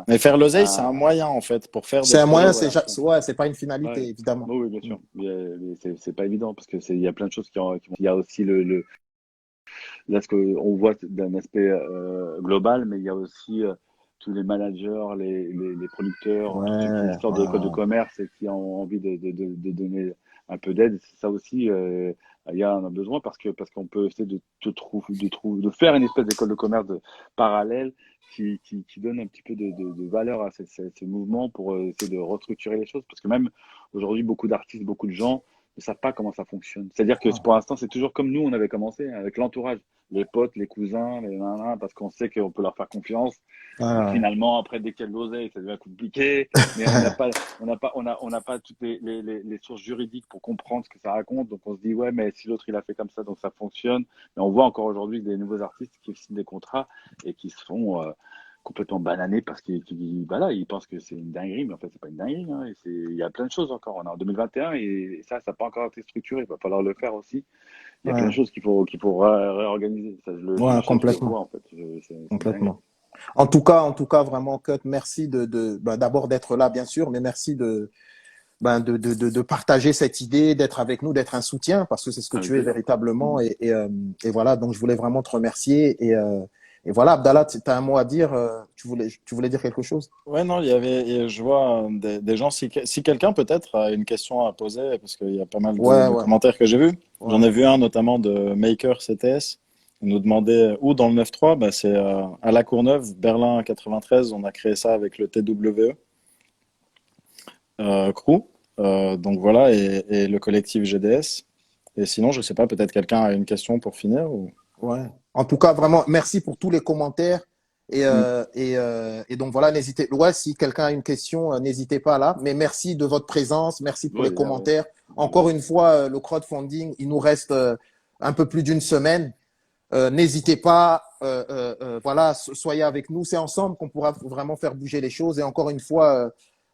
mais faire l'oseille, c'est un un, moyen en fait pour faire des C'est un oui, moyen, projets. voilà. ouais, c'est pas une Ouais. finalité, évidemment. Oui, oui, bien Mm. sûr. Mais c'est pas évident parce que il y a plein de choses il y a aussi là, ce qu'on voit d'un aspect global, mais il y a aussi tous les managers, les producteurs, tous ceux qui Ouais, sortent de l'école de ouais, commerce et qui ont envie de donner un peu d'aide. Ça aussi, il y a un besoin parce qu'on peut essayer de faire une espèce d'école de commerce parallèle qui donne un petit peu de valeur à ce mouvement pour essayer de restructurer les choses. Parce que même aujourd'hui, beaucoup d'artistes, beaucoup de gens ne savent pas comment ça fonctionne. C'est-à-dire que pour l'instant, c'est toujours comme nous, on avait commencé, hein, avec l'entourage, les potes, les cousins, les nanana, parce qu'on sait qu'on peut leur faire confiance. Et Ah, finalement, après, dès qu'il y a de l'oseille, ça devient compliqué. Mais on n'a pas toutes les sources juridiques pour comprendre ce que ça raconte. Donc, on se dit, ouais, mais si l'autre, il a fait comme ça, donc ça fonctionne. Mais on voit encore aujourd'hui des nouveaux artistes qui signent des contrats et qui se font complètement bananés parce voilà, ils pensent que c'est une dinguerie, mais en fait, c'est pas une dinguerie. Hein, il y a plein de choses encore. On est en 2021 et ça n'a pas encore été structuré. Il va falloir le faire aussi. Il y a plein de ouais, choses qu'il faut réorganiser. Ça, je ouais, marche, je le vois, complètement, en fait. C'est une dinguerie. complètement. En tout cas, vraiment, Cut, merci d'abord d'être là, bien sûr, mais merci de partager cette idée, d'être avec nous, d'être un soutien, parce que c'est ce que Avec tu es plaisir. véritablement. Et voilà, donc je voulais vraiment te remercier. Et voilà, Abdallah, tu as un mot à dire. Tu voulais dire quelque chose? Ouais, non, je vois des gens, si quelqu'un peut-être a une question à poser, parce qu'il y a pas mal Ouais, de ouais, commentaires que j'ai vus. ouais. J'en ai vu un notamment de Maker CTS. Il nous demandait où dans le 9-3, bah, c'est à La Courneuve, Berlin 93. On a créé ça avec le TWE Crew. Donc voilà, et le collectif GDS. Et sinon, je sais pas, peut-être quelqu'un a une question pour finir ou... Ouais. En tout cas, vraiment, merci pour tous les commentaires. Mm. Et donc voilà, n'hésitez. Ouais, si quelqu'un a une question, n'hésitez pas là. Mais merci de votre présence, merci pour Ouais, les déjà, ouais. commentaires. Encore une fois, le crowdfunding, il nous reste un peu plus d'une semaine. N'hésitez pas, voilà, soyez avec nous. C'est ensemble qu'on pourra vraiment faire bouger les choses. Et encore une fois,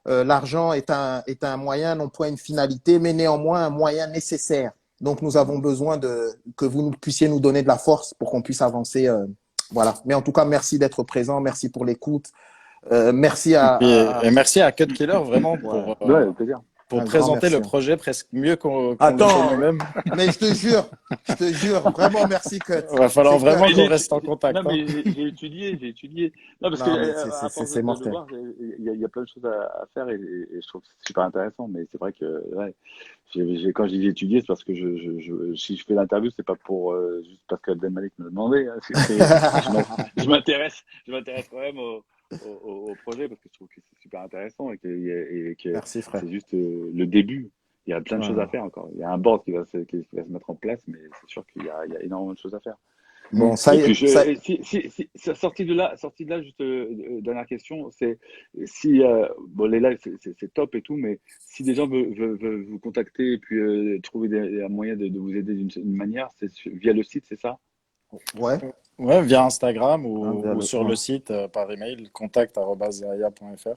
l'argent est un moyen, non point une finalité, mais néanmoins un moyen nécessaire. Donc, nous avons besoin que vous puissiez nous donner de la force pour qu'on puisse avancer. Voilà. Mais en tout cas, merci d'être présent. Merci pour l'écoute. Merci Et merci à Cut Killer vraiment ouais, Ouais, avec plaisir. pour un grand présenter le merci. projet presque mieux qu'on le fait Attends, nous-mêmes. mais je te jure, vraiment merci, Cut. Va falloir C'est Cut. vraiment Mais qu'on reste en non, contact, hein. mais j'ai étudié. Non, parce que Non, mais à force c'est de mortel. voir, il y a plein de choses à faire et je trouve que c'est super intéressant. Mais c'est vrai que ouais, quand je dis étudier, c'est parce que si je fais l'interview, c'est pas pour juste parce qu'Abdel Malik me le demandait. Hein, je m'intéresse quand même au projet parce que je trouve que c'est super intéressant et que Merci, frère. c'est juste le début. Il y a plein de choses à Voilà. faire encore. Il y a un board qui va se mettre en place, mais c'est sûr qu'il y a énormément de choses à faire. Bon, Et puis, ça, sorti de là, juste dernière question, c'est si bon les lives c'est top et tout, mais si des gens veulent vous contacter et puis trouver un moyen de vous aider d'une manière, c'est via le site, c'est ça? ouais. Ouais, via Instagram Hein, ou ouais. sur le site par email, contact@zaya.fr.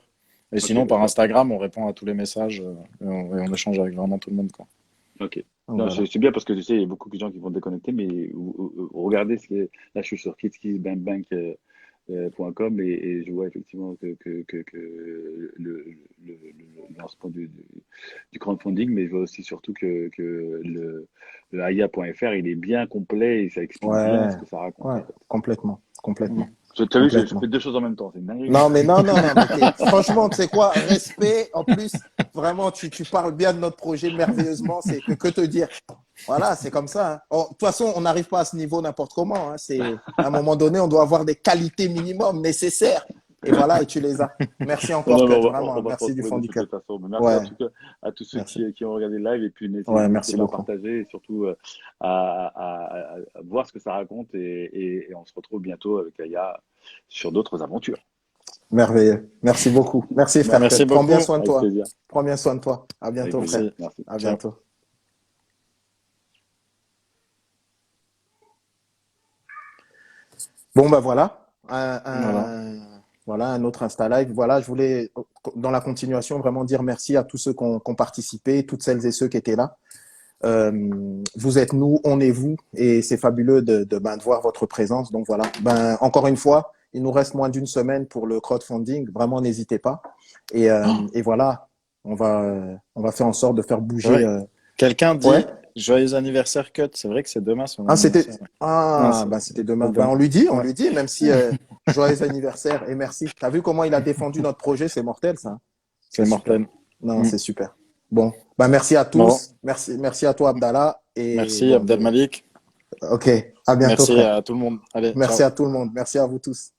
Et Ok, sinon, par top. Instagram, on répond à tous les messages et on échange avec vraiment tout le monde, quoi. Ok. Non, Voilà. c'est bien parce que tu sais, il y a beaucoup de gens qui vont déconnecter, mais regardez ce qui est. Là, je suis sur KidskisBankBank. .com et je vois effectivement que le lancement du crowdfunding, mais je vois aussi surtout que le aya.fr il est bien complet et ça explique bien Ouais. ce que ça raconte Ouais. en fait. Complètement. Mm. Complètement. Tu as vu, je Complètement. fais deux choses en même temps, c'est une dinguerie. Non, mais mais franchement, tu sais quoi, respect, en plus, vraiment, tu parles bien de notre projet merveilleusement, c'est que te dire. Voilà, c'est comme ça. Hein. Oh, de toute façon, on n'arrive pas à ce niveau n'importe comment. Hein. À un moment donné, on doit avoir des qualités minimum nécessaires. Et voilà, et tu les as. Merci Non, encore, non, mais Cut. Vraiment, on va se merci du retrouver fond de du toutes les cœur. façons. Mais merci en Ouais, tout cas à tous ceux merci. qui ont regardé le live et puis Ouais, n'hésitez merci pas à beaucoup. partager et surtout à voir ce que ça raconte et on se retrouve bientôt avec Aya sur d'autres aventures. Merveilleux. Merci beaucoup. Merci, frère Cut. Merci Prends bien beaucoup. soin de Avec toi. plaisir. Prends bien soin de toi. À Avec bientôt, frère. plaisir. Merci. Merci. À Ciao. bientôt. Bon, bah voilà. Voilà. Voilà, un autre Insta Live. Voilà, je voulais, dans la continuation, vraiment dire merci à tous ceux qui ont participé, toutes celles et ceux qui étaient là. Vous êtes nous, on est vous, et c'est fabuleux de voir votre présence. Donc voilà. Encore une fois, il nous reste moins d'une semaine pour le crowdfunding. Vraiment, n'hésitez pas. Et voilà, on va faire en sorte de faire C'est bouger. vrai. Quelqu'un Ouais. dit joyeux anniversaire, Cut. C'est vrai que c'est demain son Ah, anniversaire. Non, c'était c'est demain. demain. On Ouais, lui dit, même si joyeux anniversaire et merci. T'as vu comment il a défendu notre projet, c'est mortel, ça. C'est c'est super. mortel. Non, Mm. c'est super. Bon, merci à Bon, tous. Merci à toi, Abdallah. Et merci bon, Abdel Malik. ok, à bientôt, Merci frère. à tout le monde. Allez, Merci ciao. à tout le monde. Merci à vous tous.